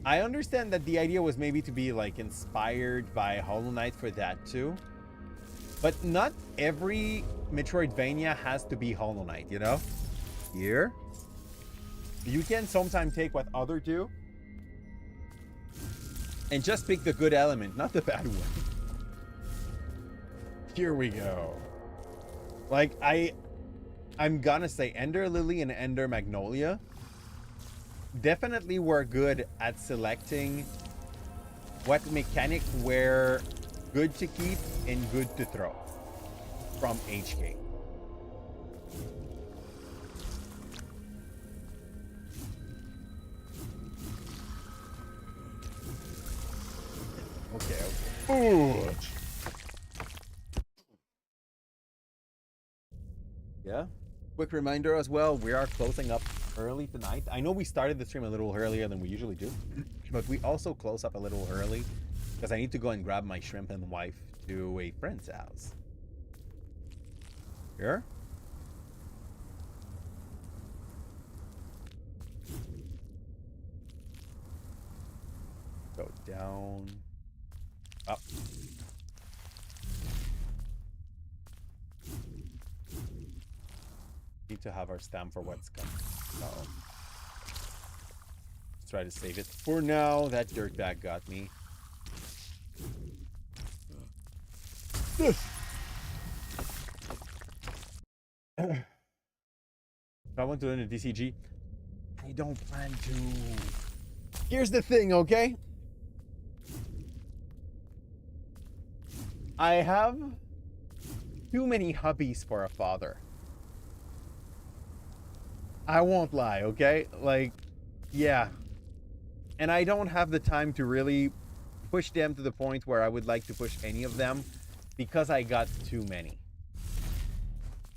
I understand that the idea was maybe to be like inspired by Hollow Knight for that too. But not every Metroidvania has to be Hollow Knight, you know? Here. You can sometimes take what others do and just pick the good element, not the bad one. Here we go. Like, I'm gonna say Ender Lily and Ender Magnolia definitely we're good at selecting what mechanic we're good to keep and good to throw from HK. Okay. Ooh. Yeah. Quick reminder as well, we are closing up early tonight. I know we started the stream a little earlier than we usually do, but we also close up a little early because I need to go and grab my shrimp and wife to a friend's house. Here? Go down, up. Need to have our stamp for what's coming. Uh-oh. Let's try to save it. For now, that dirtbag got me. If I want to learn a DCG, I don't plan to. Here's the thing, okay? I have too many hobbies for a father. I won't lie, okay? Like, yeah. And I don't have the time to really push them to the point where I would like to push any of them because I got too many.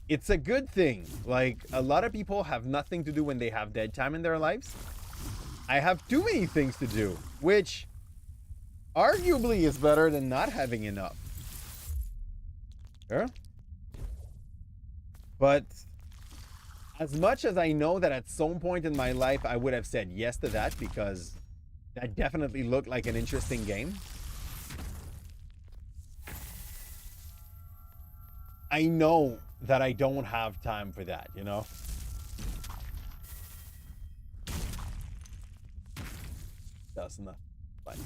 It's a good thing. Like, a lot of people have nothing to do when they have dead time in their lives. I have too many things to do, which arguably is better than not having enough. Sure. But as much as I know that at some point in my life I would have said yes to that because that definitely looked like an interesting game, I know that I don't have time for that, you know? That's not like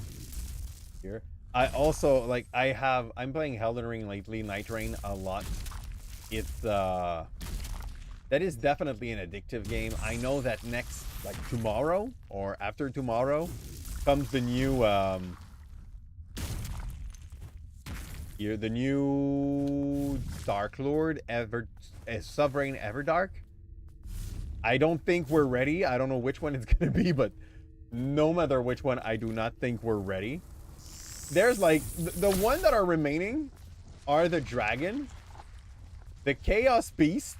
here. I also like I'm playing Elden Ring lately, Night Rain a lot. It's that is definitely an addictive game. I know that next, like tomorrow or after tomorrow, comes the new the new Dark Lord Sovereign Everdark. I don't think we're ready. I don't know which one it's gonna be, but no matter which one, I do not think we're ready. There's like the one that are remaining are the dragon, the Chaos Beast,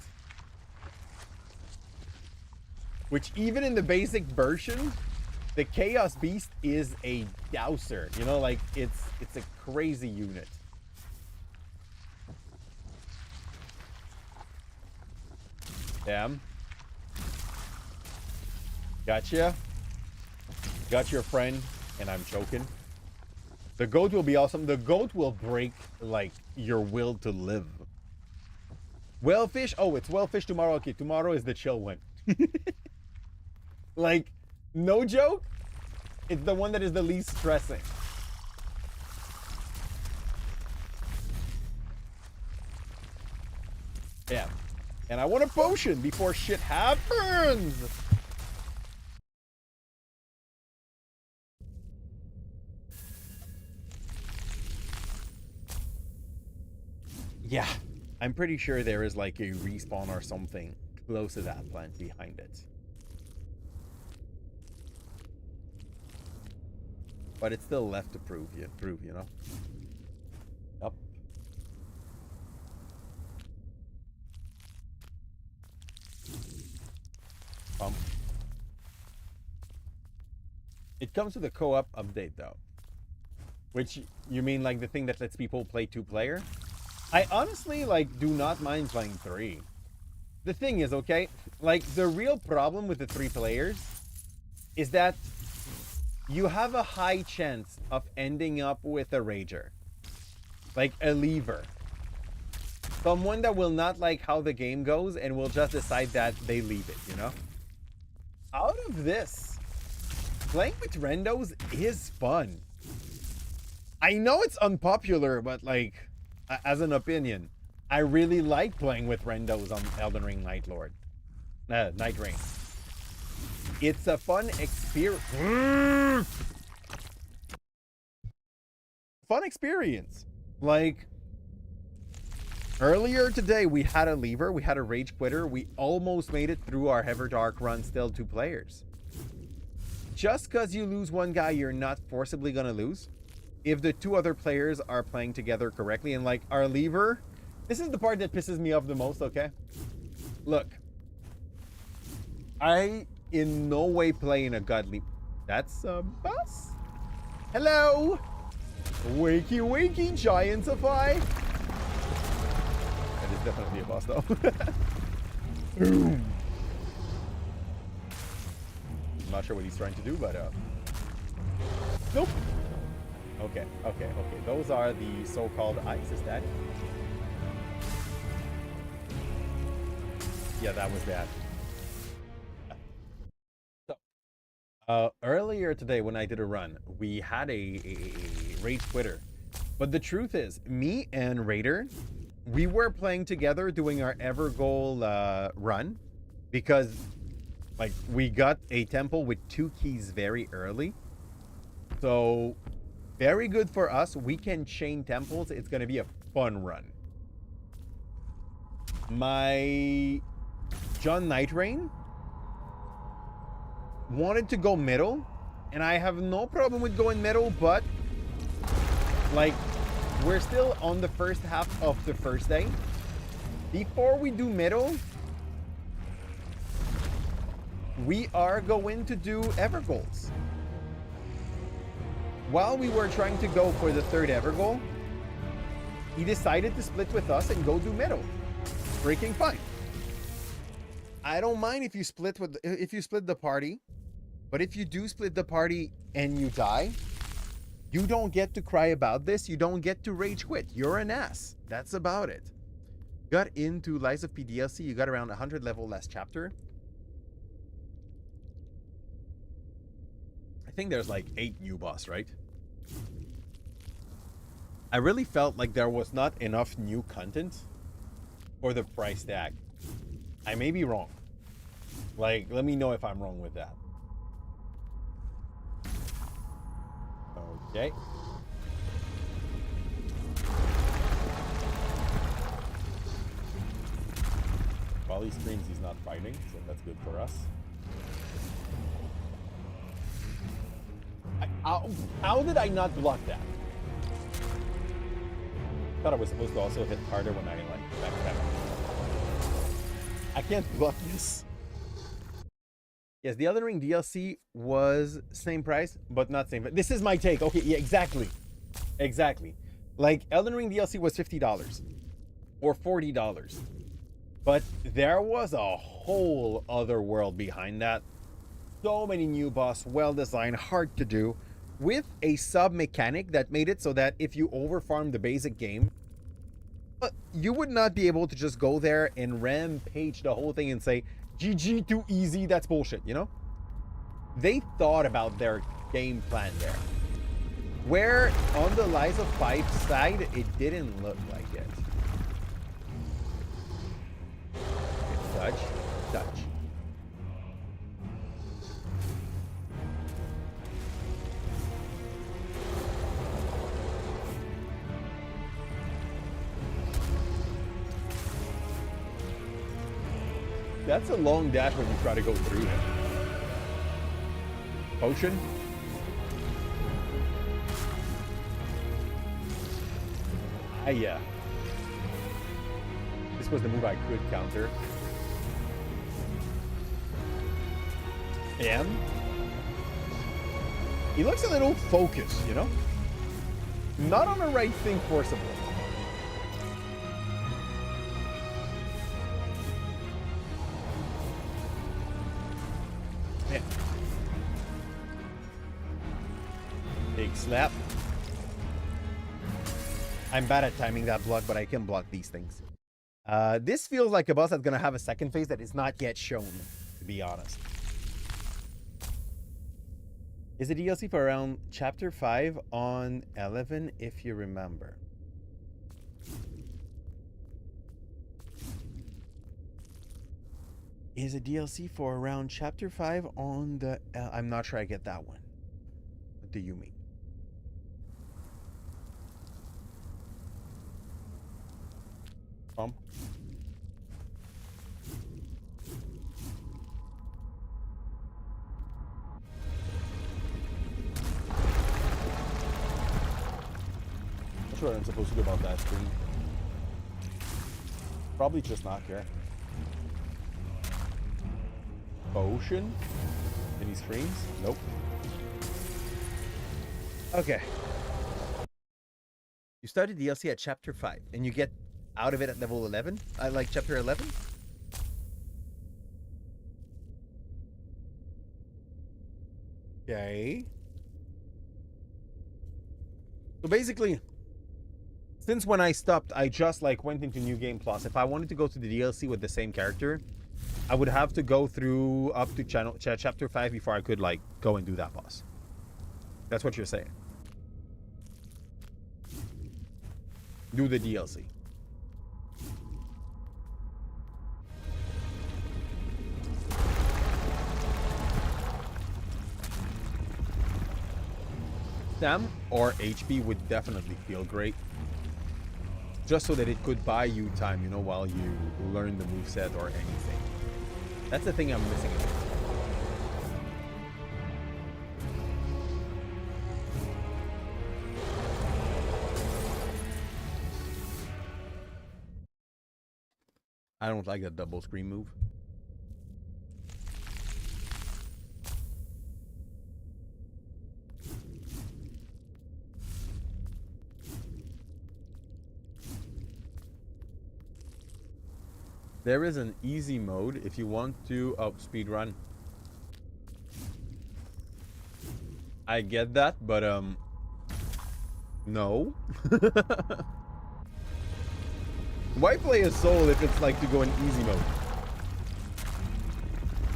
which even in the basic version, the Chaos Beast is a douser. You know, like it's a crazy unit. Damn. Gotcha. Got your friend, and I'm choking. The goat will be awesome. The goat will break, like, your will to live. Whalefish? Oh, it's whalefish tomorrow. Okay, tomorrow is the chill one. Like, no joke. It's the one that is the least stressing. Yeah. And I want a potion before shit happens. Yeah. I'm pretty sure there is like a respawn or something close to that plant behind it. But it's still left to prove, you know? Up. It comes with a co-op update though. Which, you mean like the thing that lets people play 2-player? I honestly, like, do not mind playing 3. The thing is, okay, like, the real problem with the 3 players is that you have a high chance of ending up with a rager. Like, a leaver. Someone that will not like how the game goes and will just decide that they leave it, you know? Out of this, playing with randos is fun. I know it's unpopular, but, like, as an opinion, I really like playing with randos on Elden Ring Night Rain. It's a fun experience. Fun experience. Like, earlier today, we had a lever, we had a rage quitter, we almost made it through our Heather Dark run, still 2 players. Just because you lose one guy, you're not forcibly gonna lose. If the 2 other players are playing together correctly, and like our lever, this is the part that pisses me off the most, okay? Look, I in no way play in a godly. That's a bus? Hello? Wakey, wakey, Giantify. That is definitely a boss, though. I'm not sure what he's trying to do, but nope. Okay. Those are the so-called ice. Is that it? Yeah, that was that. So, earlier today when I did a run, we had a rage quitter. But the truth is, me and Raider, we were playing together doing our Evergoal run because like we got a temple with 2 keys very early. So very good for us. We can chain temples. It's going to be a fun run. My John Nightrain wanted to go middle, and I have no problem with going middle, but like we're still on the first half of the first day. Before we do middle, we are going to do Evergoals. While we were trying to go for the 3rd Evergoal, he decided to split with us and go do middle. Freaking fine. I don't mind if you split the party, but if you do split the party and you die, you don't get to cry about this. You don't get to rage quit. You're an ass. That's about it. Got into Lies of P DLC. You got around 100 level last chapter. I think there's like 8 new boss, right? I really felt like there was not enough new content for the price tag. I may be wrong. Like, let me know if I'm wrong with that. Okay. While he screams, he's not fighting, so that's good for us. How did I not block that? Thought I was supposed to also hit harder when I like backstep. I can't block this. Yes, the Elden Ring DLC was same price, but not same. This is my take. Okay, yeah, exactly. Like Elden Ring DLC was $50 or $40, but there was a whole other world behind that. So many new boss, well designed, hard to do, with a sub mechanic that made it so that if you overfarm the basic game, you would not be able to just go there and rampage the whole thing and say, GG, too easy, that's bullshit, you know? They thought about their game plan there. Where on the Lies of P side, it didn't look like it. Touch. That's a long dash when you try to go through him. Potion. Yeah. This was the move I could counter. And he looks a little focused, you know? Not on the right thing forcibly. Yeah. Big slap. I'm bad at timing that block, but I can block these things. This feels like a boss that's gonna have a second phase that is not yet shown, to be honest. Is the DLC for around chapter 5 on 11, if you remember? is a DLC for around chapter 5 on the... I'm not sure I get that one. What do you mean? Not sure what I'm supposed to do about that screen. Probably just not here. Potion? Any screens? Nope. Okay. You started DLC at chapter 5 and you get out of it at level 11? I like chapter 11? Okay. So basically, since when I stopped, I just like went into New Game Plus. If I wanted to go to the DLC with the same character, I would have to go through up to chapter 5 before I could like go and do that boss. That's what you're saying. Do the DLC. Stam or HP would definitely feel great. Just so that it could buy you time, you know, while you learn the moveset or anything. That's the thing I'm missing. I don't like that double screen move. There is an easy mode if you want to speed run. I get that, but no. Why play a soul if it's like to go in easy mode?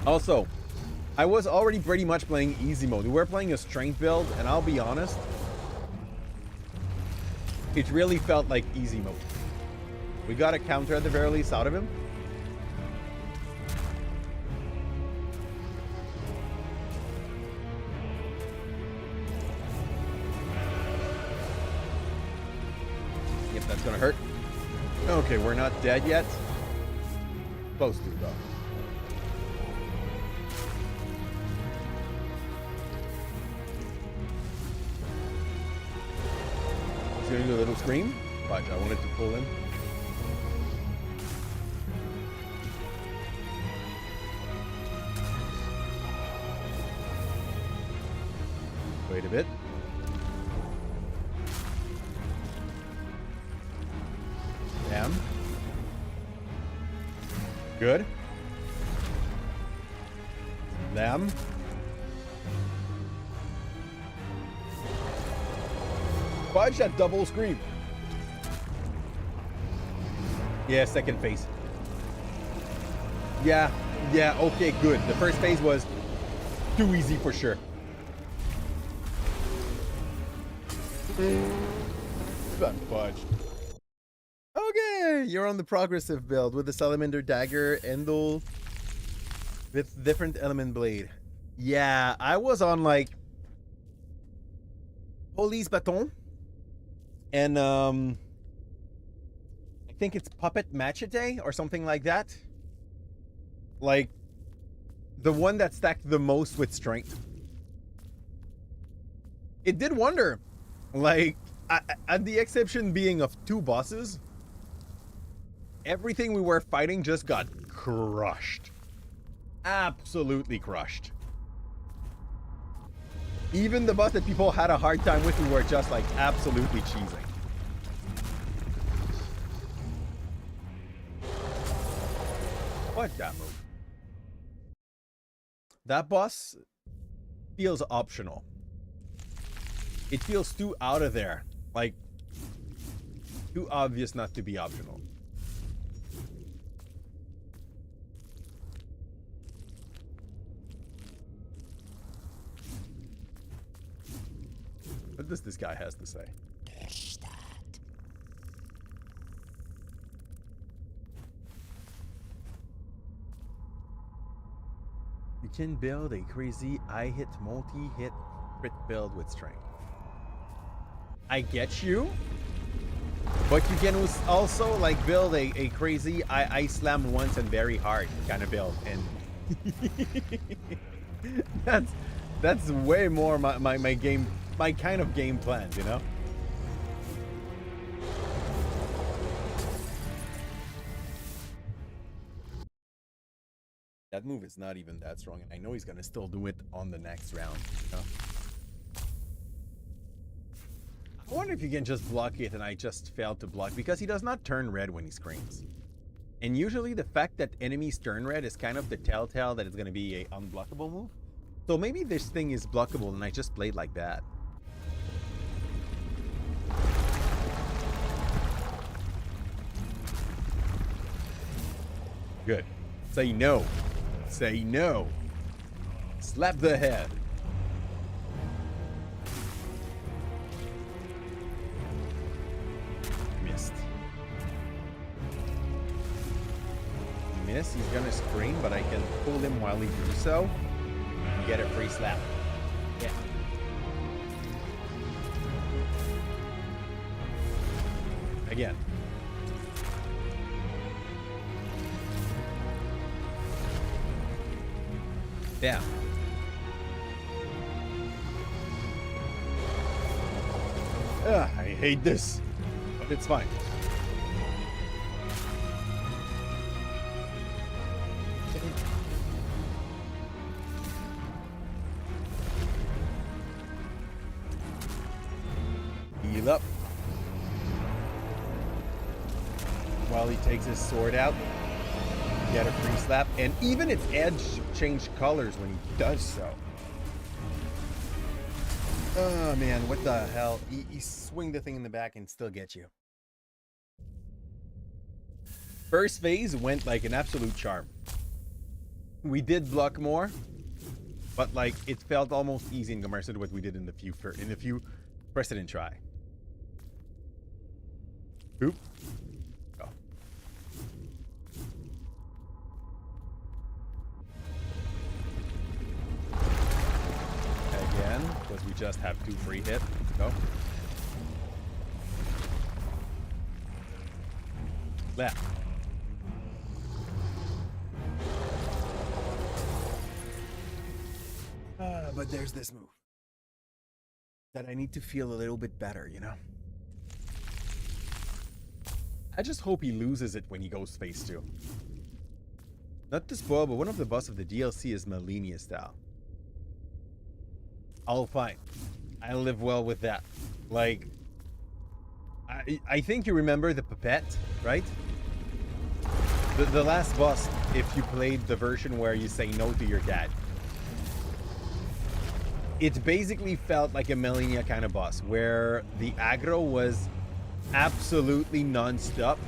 Also, I was already pretty much playing easy mode. We were playing a strength build, and I'll be honest, it really felt like easy mode. We got a counter at the very least out of him. Yep, that's gonna hurt. Okay, we're not dead yet. Close to, though. He's gonna do a little scream. But I wanted to pull him. Wait a bit. Damn. Good. Them. Fudge that double scream. Yeah, second phase. Yeah, okay, good. The first phase was too easy for sure. That fudge. Okay, you're on the progressive build with the Salamander Dagger, Endel, with different element blade. Yeah, I was on like Police Baton and I think it's Puppet Machete or something like that. Like the one that stacked the most with strength. It did wonder. Like at the exception being of two bosses, everything we were fighting just got crushed. Absolutely crushed. Even the boss that people had a hard time with, we were just like absolutely cheesing. What that move? That boss feels optional. It feels too out of there. Like, too obvious not to be optional. What does this guy has to say? can build a crazy I-hit multi-hit crit build with strength. I get you, but you can also like build a crazy I slam once and very hard kind of build, and that's way more my kind of game plan, you know. That move is not even that strong, and I know he's gonna still do it on the next round, you know? I wonder if you can just block it, and I just failed to block because he does not turn red when he screams. And usually the fact that enemies turn red is kind of the telltale that it's gonna be a unblockable move. So maybe this thing is blockable and I just played like that. Good. Say no. Say no. Slap the head. Missed. Miss. He's gonna scream, but I can pull him while he do so. And get a free slap. Yeah. Again. Yeah. Ugh, I hate this, but it's fine. Heal up. While he takes his sword out. Get a free slap, and even its edge changed colors when he does so. Oh man, what the hell? He swing the thing in the back and still get you. First phase went like an absolute charm. We did block more, but like it felt almost easy in comparison to what we did in the few precedent try. Oop. Oh. Again, because we just have 2 free hit. Go. Left. But there's this move that I need to feel a little bit better, you know? I just hope he loses it when he goes phase 2. Not to spoil, but one of the boss of the DLC is Malenia style. All fine. I live well with that. Like, I think you remember the Puppet, right? The last boss, if you played the version where you say no to your dad. It basically felt like a Malenia kind of boss, where the aggro was absolutely non-stop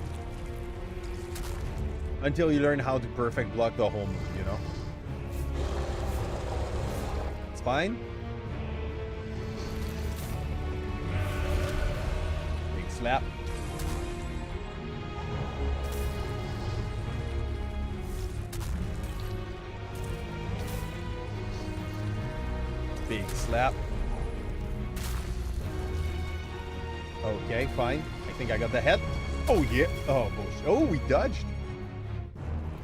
until you learn how to perfect block the whole move, you know? It's fine. Big slap. Big slap. Okay, fine. I think I got the head. Oh, yeah. Oh, bullshit. Oh, we dodged.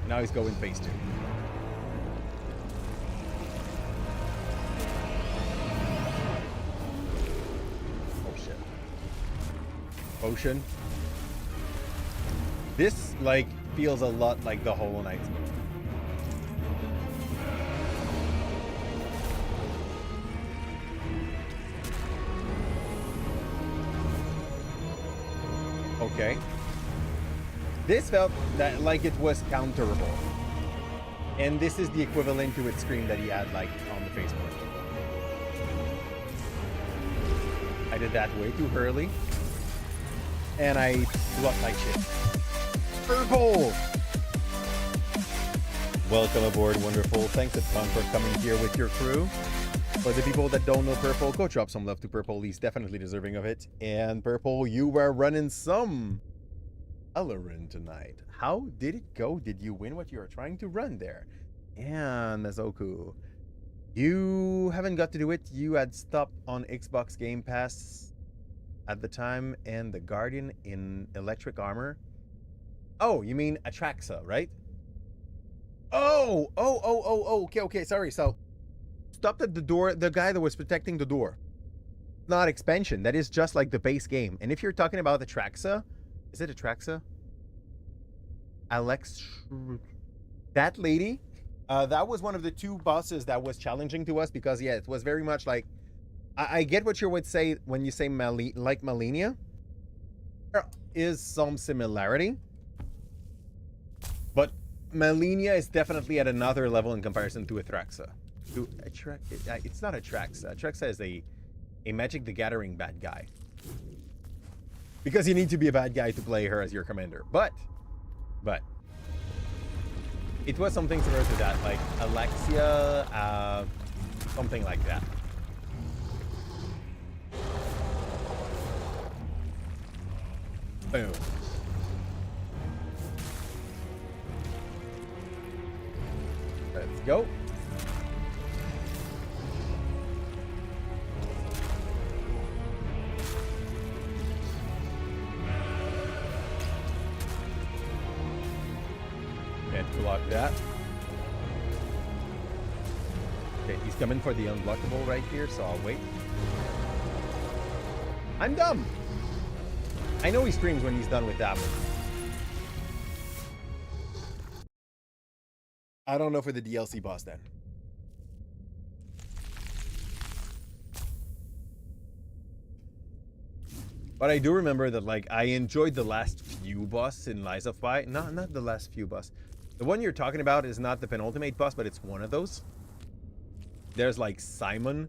Now he's going phase 2. Oh, shit. Potion. This, like, feels a lot like the Hollow Knight's move. Okay. This felt that like it was counterable. And this is the equivalent to its scream that he had like on the Facebook. I did that way too early. And I blocked like shit. Purple! Welcome aboard, wonderful. Thanks a ton for coming here with your crew. For the people that don't know Purple, go drop some love to Purple. He's definitely deserving of it. And Purple, you were running some Alarin tonight. How did it go? Did you win what you were trying to run there? And Mazoku. You haven't got to do it. You had stopped on Xbox Game Pass at the time, and the Guardian in electric armor. Oh, you mean Atraxa, right? Oh, okay, sorry. So, stopped at the door, the guy that was protecting the door. Not expansion. That is just like the base game. And if you're talking about Atraxa, is it Atraxa? Alex, that lady, that was one of the two bosses that was challenging to us because, yeah, it was very much like, I get what you would say when you say like Malenia. There is some similarity, but Malenia is definitely at another level in comparison to Atraxa. It's not Atraxa. Atraxa is a Magic the Gathering bad guy. Because you need to be a bad guy to play her as your commander. But it was something similar to that, like Alexia, something like that. Boom. Let's go. Can't block that. Okay, he's coming for the unblockable right here, so I'll wait. I'm dumb. I know he screams when he's done with that one. I don't know for the DLC boss then. But I do remember that, like, I enjoyed the last few bosses in Lies of Pi. Not the last few bosses. The one you're talking about is not the penultimate boss, but it's one of those. There's, like, Simon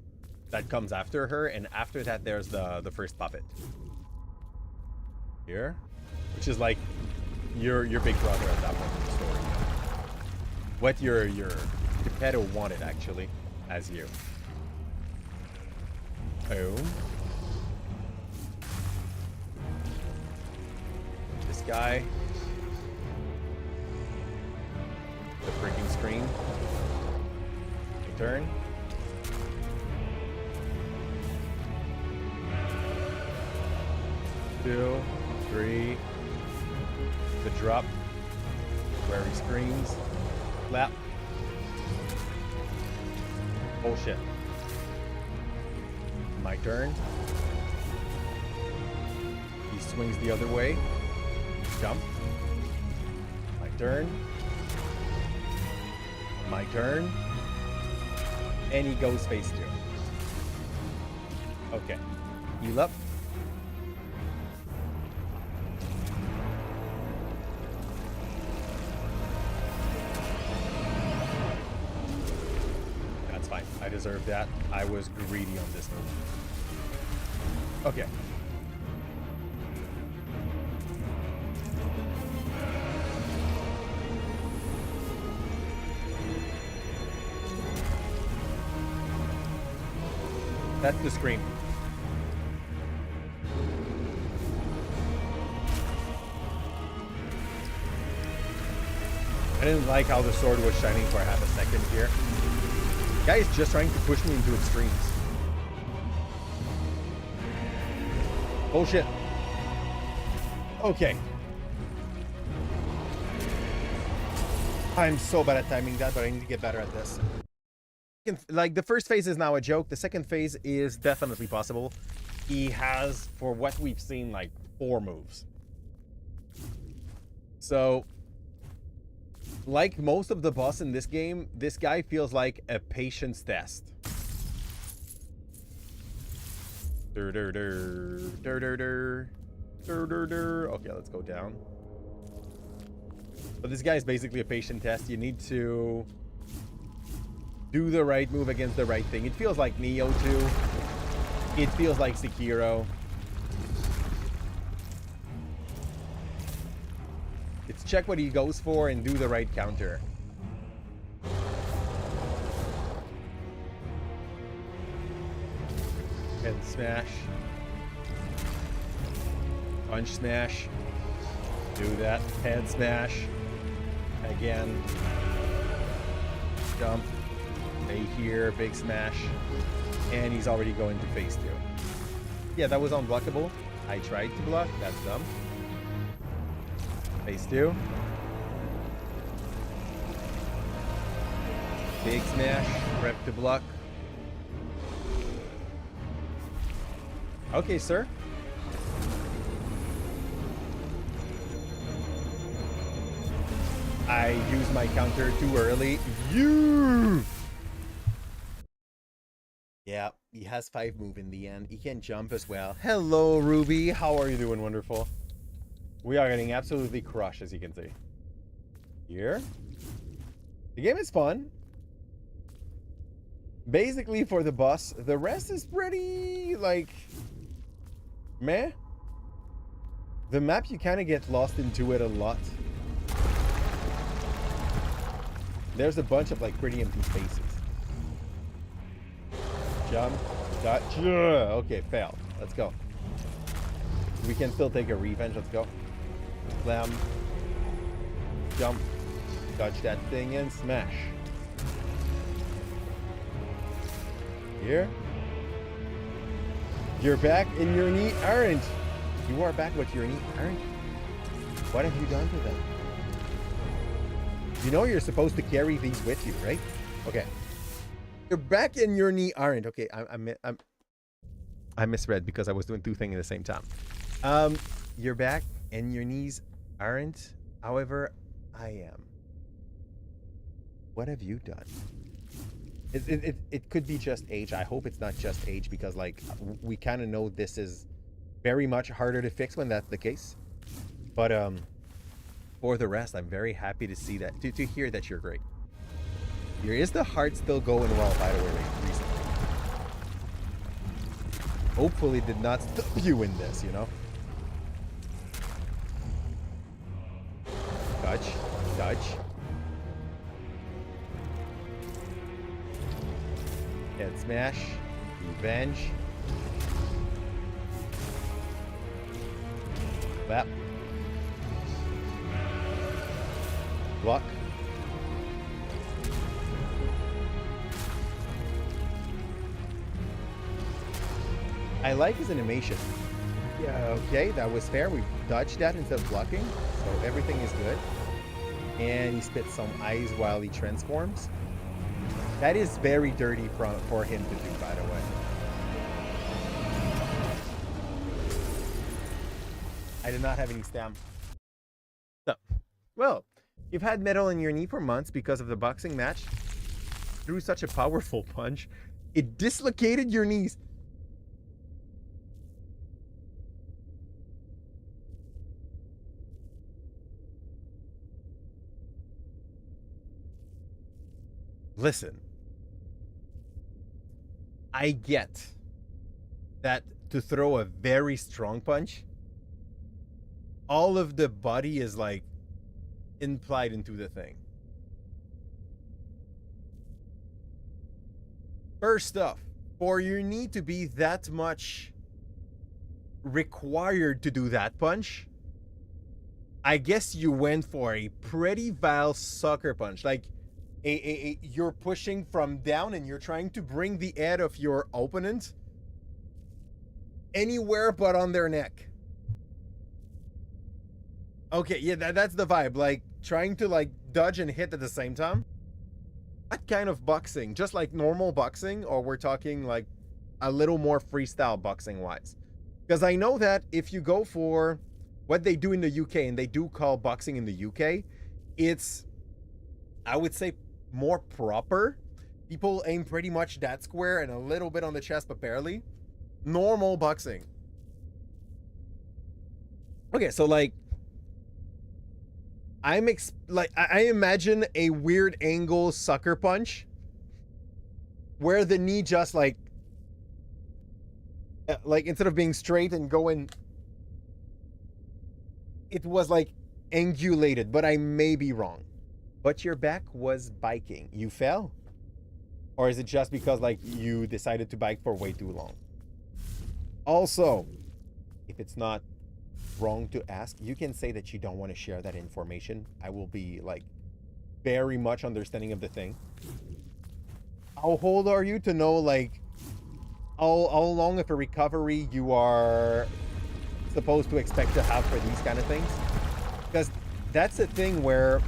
that comes after her, and after that there's the first puppet. Here. Which is, like, your big brother at that point in the story. What your Geppetto wanted, actually, as you. Oh. This guy. The freaking screen. Turn. Two, three. The drop. Where he screams. Lap. Oh shit. My turn. He swings the other way. Jump. My turn. My turn. And he goes phase 2. Okay. Heal up. That's fine. I deserve that. I was greedy on this move. Okay. That's the scream. I didn't like how the sword was shining for half a second here. The guy is just trying to push me into extremes. Bullshit. Okay. I'm so bad at timing that, but I need to get better at this. Like, the first phase is now a joke. The second phase is definitely possible. He has, for what we've seen, like 4 moves. So, like most of the boss in this game, this guy feels like a patience test. Okay, let's go down. But this guy is basically a patient test. You need to do the right move against the right thing. It feels like Neo too. It feels like Sekiro. It's check what he goes for and do the right counter. Head smash. Punch smash. Do that. Head smash. Again. Jump. Stay here. Big smash. And he's already going to phase 2. Yeah, that was unblockable. I tried to block. That's dumb. Phase 2. Big smash. Rep to block. Okay, sir. I used my counter too early. You. Yeah, he has 5 move in the end. He can jump as well. Hello, Ruby. How are you doing? Wonderful. We are getting absolutely crushed, as you can see. Here. The game is fun. Basically, for the boss, the rest is pretty, like, meh. The map, you kind of get lost into it a lot. There's a bunch of, like, pretty empty spaces. Jump. Dodge. Okay, failed. Let's go. We can still take a revenge. Let's go. Slam. Jump. Dodge that thing and smash. Here. You're back and your knee aren't. You are back with your knee aren't. What have you done to them? You know you're supposed to carry these with you, right? Okay. You're back and your knee aren't. Okay, I misread because I was doing 2 things at the same time. You're back and your knees aren't. However, I am. What have you done? It could be just age. I hope it's not just age because, like, we kind of know this is very much harder to fix when that's the case. But for the rest, I'm very happy to see that, to hear that you're great. Here is the heart still going well, by the way, recently. Hopefully did not stop you in this, you know? Dodge. Dodge. Head smash. Revenge. Clap. Block. I like his animation. Yeah, okay, that was fair. We dodged that instead of blocking, so everything is good. And he spits some ice while he transforms. That is very dirty for him to do, by the way. I did not have any stam. So, well, you've had metal in your knee for months because of the boxing match. Threw such a powerful punch, it dislocated your knees. Listen, I get that to throw a very strong punch, all of the body is like implied into the thing. First off, for your knee to be that much required to do that punch, I guess you went for a pretty vile sucker punch. Like, you're pushing from down and you're trying to bring the head of your opponent anywhere but on their neck. Okay, yeah, that's the vibe. Like, trying to, like, dodge and hit at the same time. What kind of boxing? Just like normal boxing, or we're talking like a little more freestyle boxing wise? Because I know that if you go for what they do in the UK, and they do call boxing in the UK, it's, I would say, more proper. People aim pretty much that square and a little bit on the chest, but barely. Normal boxing. Okay, so like, I imagine a weird angle sucker punch where the knee just like instead of being straight and going, it was like angulated, but I may be wrong. But your back was biking. You fell? Or is it just because like you decided to bike for way too long? Also, if it's not wrong to ask, you can say that you don't want to share that information. I will be like very much understanding of the thing. how old are you to know like how long of a recovery you are supposed to expect to have for these kind of things? Because that's the thing where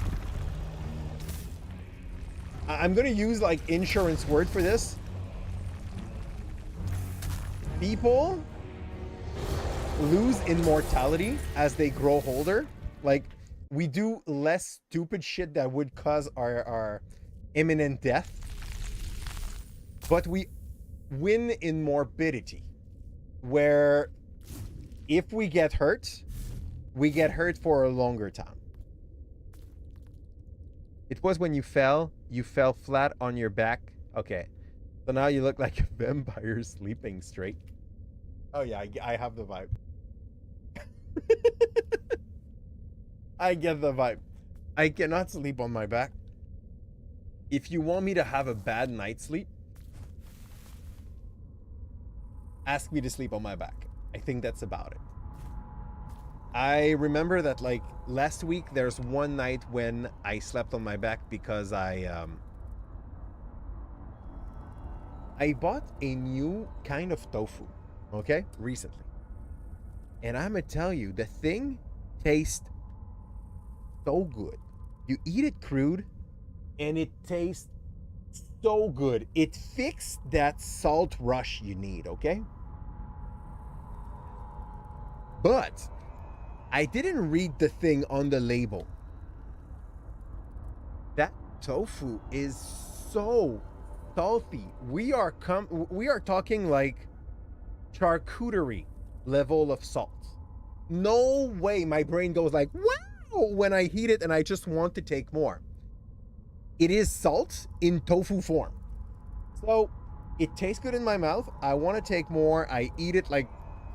I'm gonna use like insurance word for this. People lose in mortality as they grow older. Like, we do less stupid shit that would cause our imminent death, but we win in morbidity, where if we get hurt for a longer time. It was when you fell flat on your back. Okay, so now you look like a vampire sleeping straight. Oh yeah, I have the vibe. I get the vibe. I cannot sleep on my back. If you want me to have a bad night's sleep, ask me to sleep on my back. I think that's about it. I remember that like last week, there's one night when I slept on my back because I bought a new kind of tofu, okay, recently. And I'm gonna tell you, the thing tastes so good. You eat it crude and it tastes so good. It fixed that salt rush you need, okay? But I didn't read the thing on the label. That tofu is so salty. We are talking like charcuterie level of salt. No way my brain goes like, wow, when I heat it and I just want to take more. It is salt in tofu form. So it tastes good in my mouth. I want to take more. I eat it like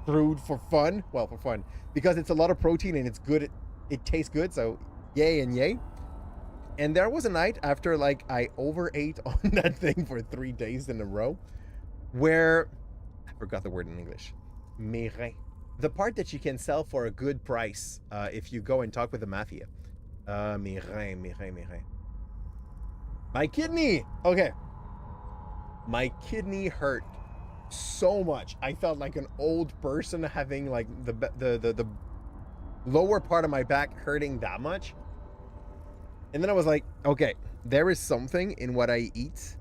crude for fun. Well, for fun, because it's a lot of protein and it's good. It tastes good. So yay and yay. And there was a night after like I overate on that thing for 3 days in a row where I forgot the word in English. Mere. The part that you can sell for a good price if you go and talk with the mafia. Mere. My kidney. Okay. My kidney hurt so much. I felt like an old person having like the lower part of my back hurting that much. And then I was like, okay, there is something in what I eat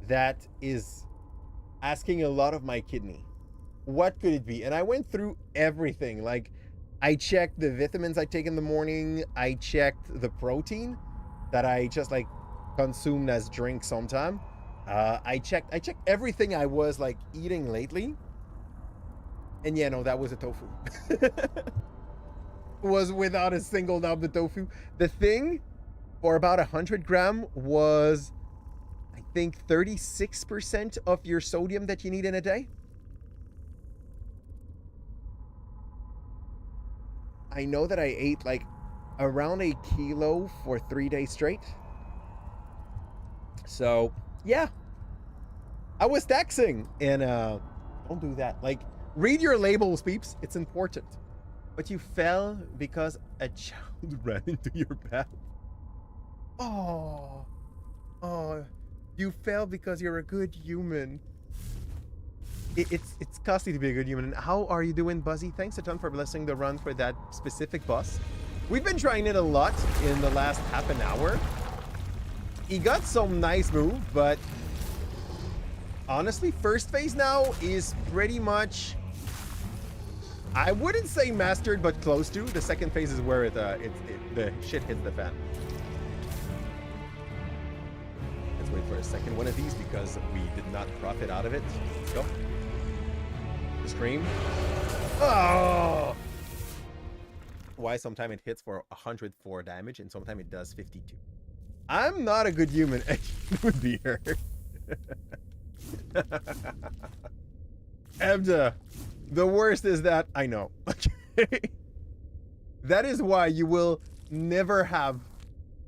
that is asking a lot of my kidney. What could it be? And I went through everything. Like, I checked the vitamins I take in the morning. I checked the protein that I just like consumed as drink sometime. I checked everything I was like eating lately. And yeah, no, that was a tofu. Was without a single doubt the tofu. The thing for about 100 gram was, I think, 36% of your sodium that you need in a day. I know that I ate like around 1 kilo for 3 days straight. So yeah, I was taxing. And don't do that. Like, read your labels, peeps. It's important. But you fell because a child ran into your path. Oh, you fell because you're a good human. It's costly to be a good human. How are you doing, Buzzy? Thanks a ton for blessing the run for that specific boss. We've been trying it a lot in the last half an hour. He got some nice move, but honestly, first phase now is pretty much, I wouldn't say mastered, but close to. The second phase is where the shit hits the fan. Let's wait for a second one of these because we did not profit out of it. Let's go. The scream. Oh! Why sometimes it hits for 104 damage and sometimes it does 52. I'm not a good human. It would be her. Ebda, the worst is that I know. Okay. That is why you will never have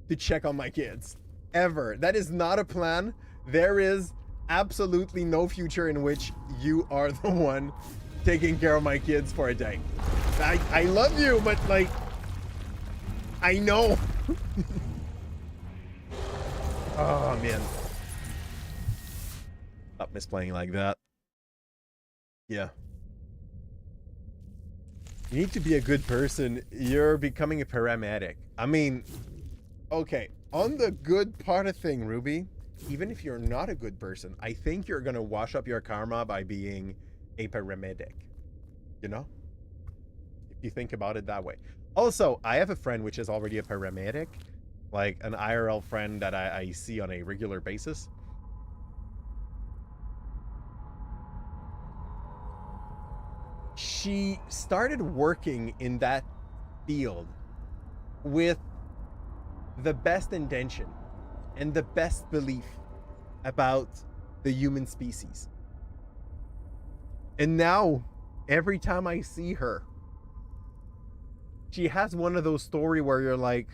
to check on my kids. Ever. That is not a plan. There is absolutely no future in which you are the one taking care of my kids for a day. I love you, but like, I know. Oh man. Miss playing like that. Yeah. You need to be a good person. You're becoming a paramedic. I mean, okay. On the good part of thing, Ruby, even if you're not a good person, I think you're going to wash up your karma by being a paramedic. You know? If you think about it that way. Also, I have a friend which is already a paramedic. Like an IRL friend that I see on a regular basis. She started working in that field with the best intention and the best belief about the human species. And now, every time I see her, she has one of those stories where you're like,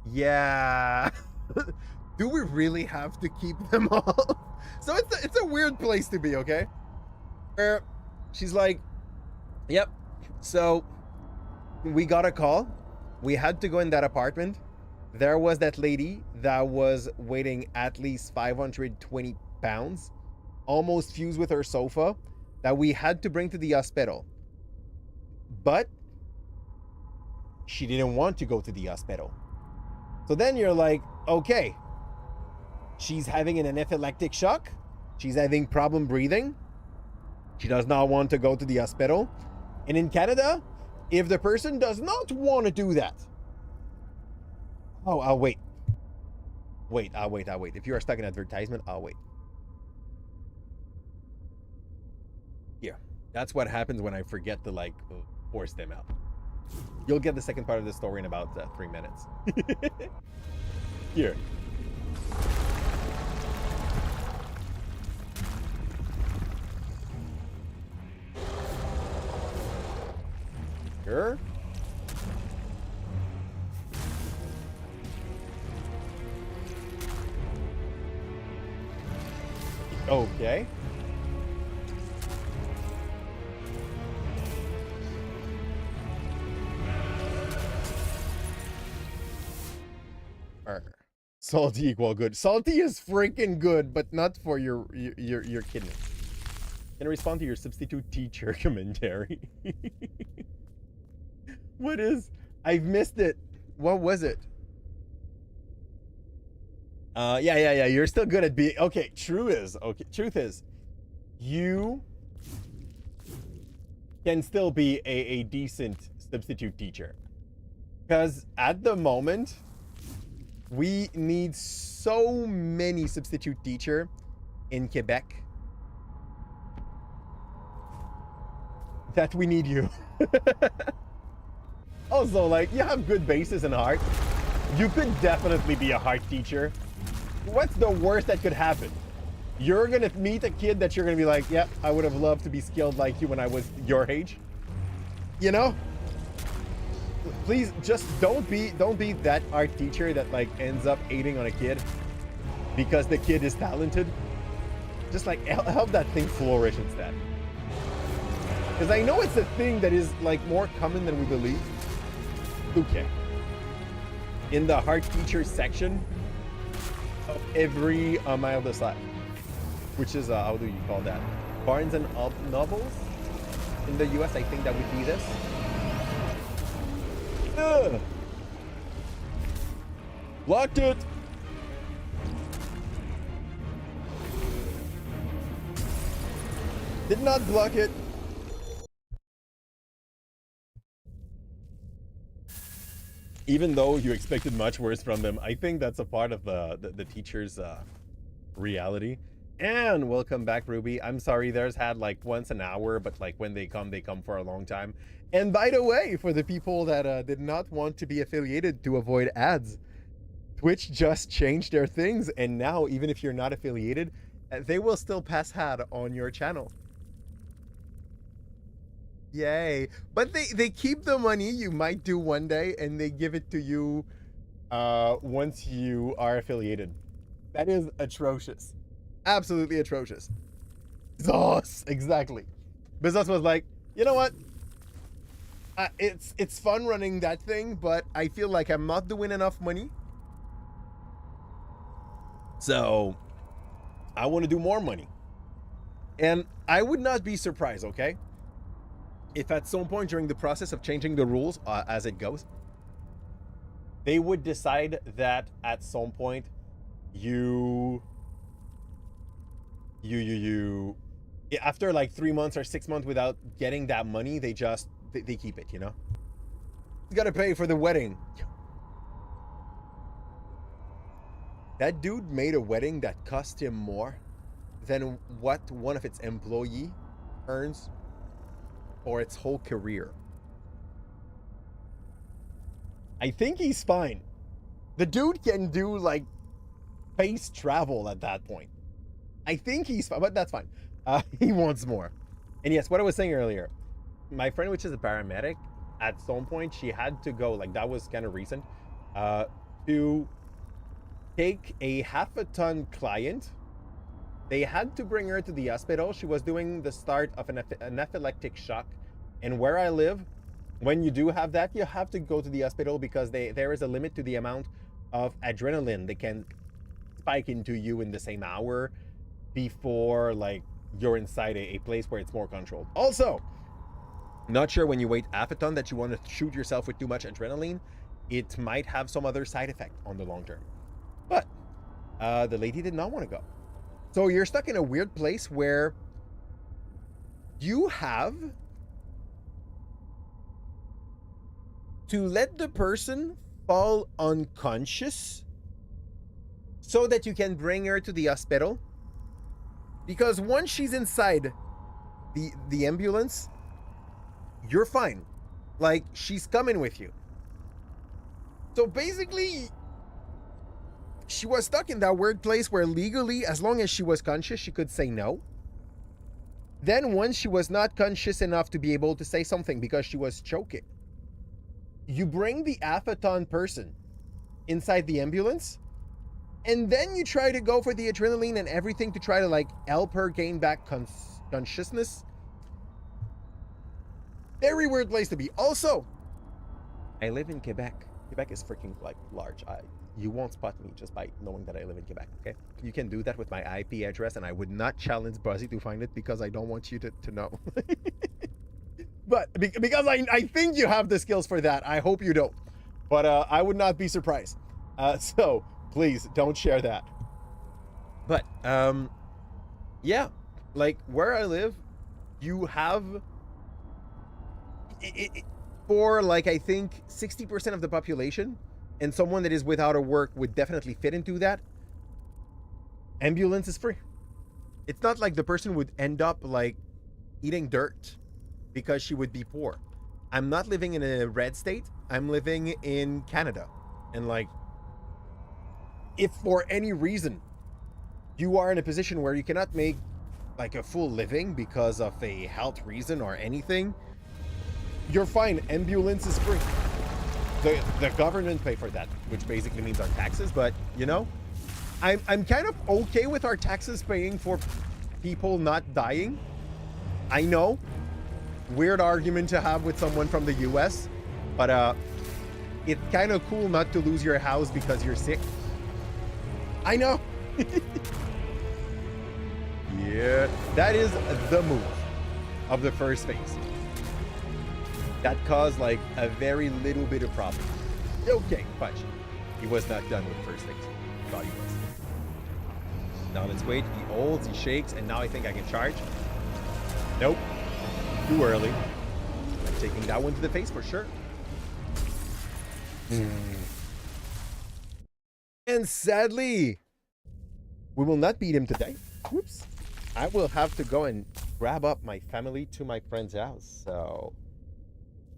yeah, do we really have to keep them all? So it's a weird place to be, okay? Where she's like, yep, so we got a call. We had to go in that apartment. There was that lady that was weighing at least 520 pounds, almost fused with her sofa, that we had to bring to the hospital. But she didn't want to go to the hospital. So then you're like, okay, she's having an anaphylactic shock. She's having problem breathing. She does not want to go to the hospital. And in Canada, if the person does not want to do that, oh, I'll wait. I'll wait. If you are stuck in advertisement, I'll wait. Here. That's what happens when I forget to, like, force them out. You'll get the second part of the story in about 3 minutes. Here. Sure. Okay. Salty equal good. Salty is freaking good, but not for your kidney. Can I respond to your substitute teacher commentary? What is? I've missed it. What was it? Yeah. You're still good at being. Okay, truth is, you can still be a decent substitute teacher. Because at the moment, we need so many substitute teacher in Quebec that we need you. Also, like, you have good bases in art. You could definitely be a art teacher. What's the worst that could happen? You're gonna meet a kid that you're gonna be like, yeah, I would have loved to be skilled like you when I was your age. You know? Please just don't be that art teacher that like ends up hating on a kid because the kid is talented. Just like help that thing flourish instead. Because I know it's a thing that is like more common than we believe. Okay. In the art teacher section of every Mile Side, which is how do you call that? Barnes and Novels in the US, I think that would be this. Ugh. Blocked it. Did not block it. Even though you expected much worse from them, I think that's a part of the teacher's reality. And welcome back, Ruby. I'm sorry, theirs had like once an hour, but like when they come for a long time. And by the way, for the people that did not want to be affiliated to avoid ads, Twitch just changed their things. And now, even if you're not affiliated, they will still pass ad on your channel. Yay. But they keep the money you might do one day and they give it to you once you are affiliated. That is atrocious. Absolutely atrocious. Bezos, exactly. Bezos was like, you know what? It's fun running that thing, but I feel like I'm not doing enough money. So I want to do more money. And I would not be surprised, okay, if at some point during the process of changing the rules as it goes, they would decide that at some point after like 3 months or 6 months without getting that money, they keep it, you know? You gotta pay for the wedding. That dude made a wedding that cost him more than what one of its employee earns for its whole career. I think he's fine. The dude can do like space travel at that point. I think he's fine, but that's fine. He wants more. And yes, what I was saying earlier, my friend, which is a paramedic, at some point she had to go, like that was kind of recent, to take a half-a-ton client. They had to bring her to the hospital. She was doing the start of an anaphylactic shock. And where I live, when you do have that, you have to go to the hospital because there is a limit to the amount of adrenaline they can spike into you in the same hour before like you're inside a place where it's more controlled. Also, not sure when you weigh half a ton that you want to shoot yourself with too much adrenaline. It might have some other side effect on the long term. But the lady did not want to go. So you're stuck in a weird place where you have to let the person fall unconscious so that you can bring her to the hospital. Because once she's inside the ambulance, you're fine. Like, she's coming with you. So basically, she was stuck in that weird place where legally, as long as she was conscious, she could say no. Then once she was not conscious enough to be able to say something because she was choking, you bring the half-a-ton person inside the ambulance, and then you try to go for the adrenaline and everything to try to like help her gain back consciousness. Very weird place to be. Also, I live in Quebec. Quebec is freaking like large. You won't spot me just by knowing that I live in Quebec, okay? You can do that with my IP address, and I would not challenge Buzzy to find it because I don't want you to know. But because I think you have the skills for that. I hope you don't. But I would not be surprised. So please don't share that. But yeah, like where I live, you have for like I think 60% of the population, and someone that is without a work would definitely fit into that. Ambulance is free. It's not like the person would end up like eating dirt because she would be poor. I'm not living in a red state. I'm living in Canada. And like, if for any reason you are in a position where you cannot make like a full living because of a health reason or anything, you're fine. Ambulance is free. The government pay for that, which basically means our taxes. But you know, I'm kind of okay with our taxes paying for people not dying. I know, weird argument to have with someone from the US, but it's kind of cool not to lose your house because you're sick. I know. Yeah, that is the move of the first phase. That caused like a very little bit of problem. Okay, fudge. He was not done with the first phase. Thought he was. Now let's wait. He holds, he shakes, and now I think I can charge. Nope. Too early. I'm taking that one to the face for sure. And sadly, we will not beat him today. Whoops. I will have to go and grab up my family to my friend's house. So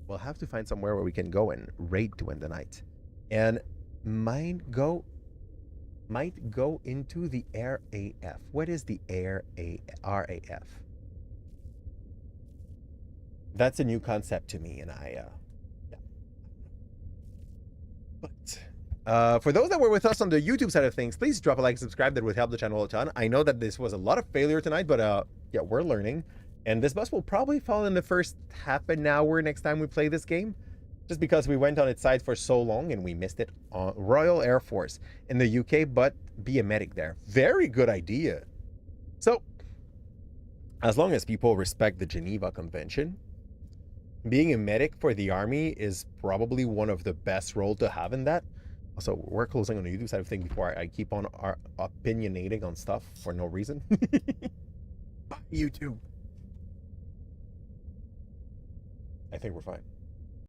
we'll have to find somewhere where we can go and raid to end the night. And might go into the RAF. What is the RAF? That's a new concept to me, and yeah. But for those that were with us on the YouTube side of things, please drop a like and subscribe. That would help the channel a ton. I know that this was a lot of failure tonight, but yeah, we're learning. And this bus will probably fall in the first half an hour next time we play this game, just because we went on its side for so long and we missed it. On Royal Air Force in the UK, but be a medic there. Very good idea. So, as long as people respect the Geneva Convention, being a medic for the army is probably one of the best roles to have in that. Also, we're closing on the YouTube side of things before I keep on opinionating on stuff for no reason. Bye, YouTube. I think we're fine.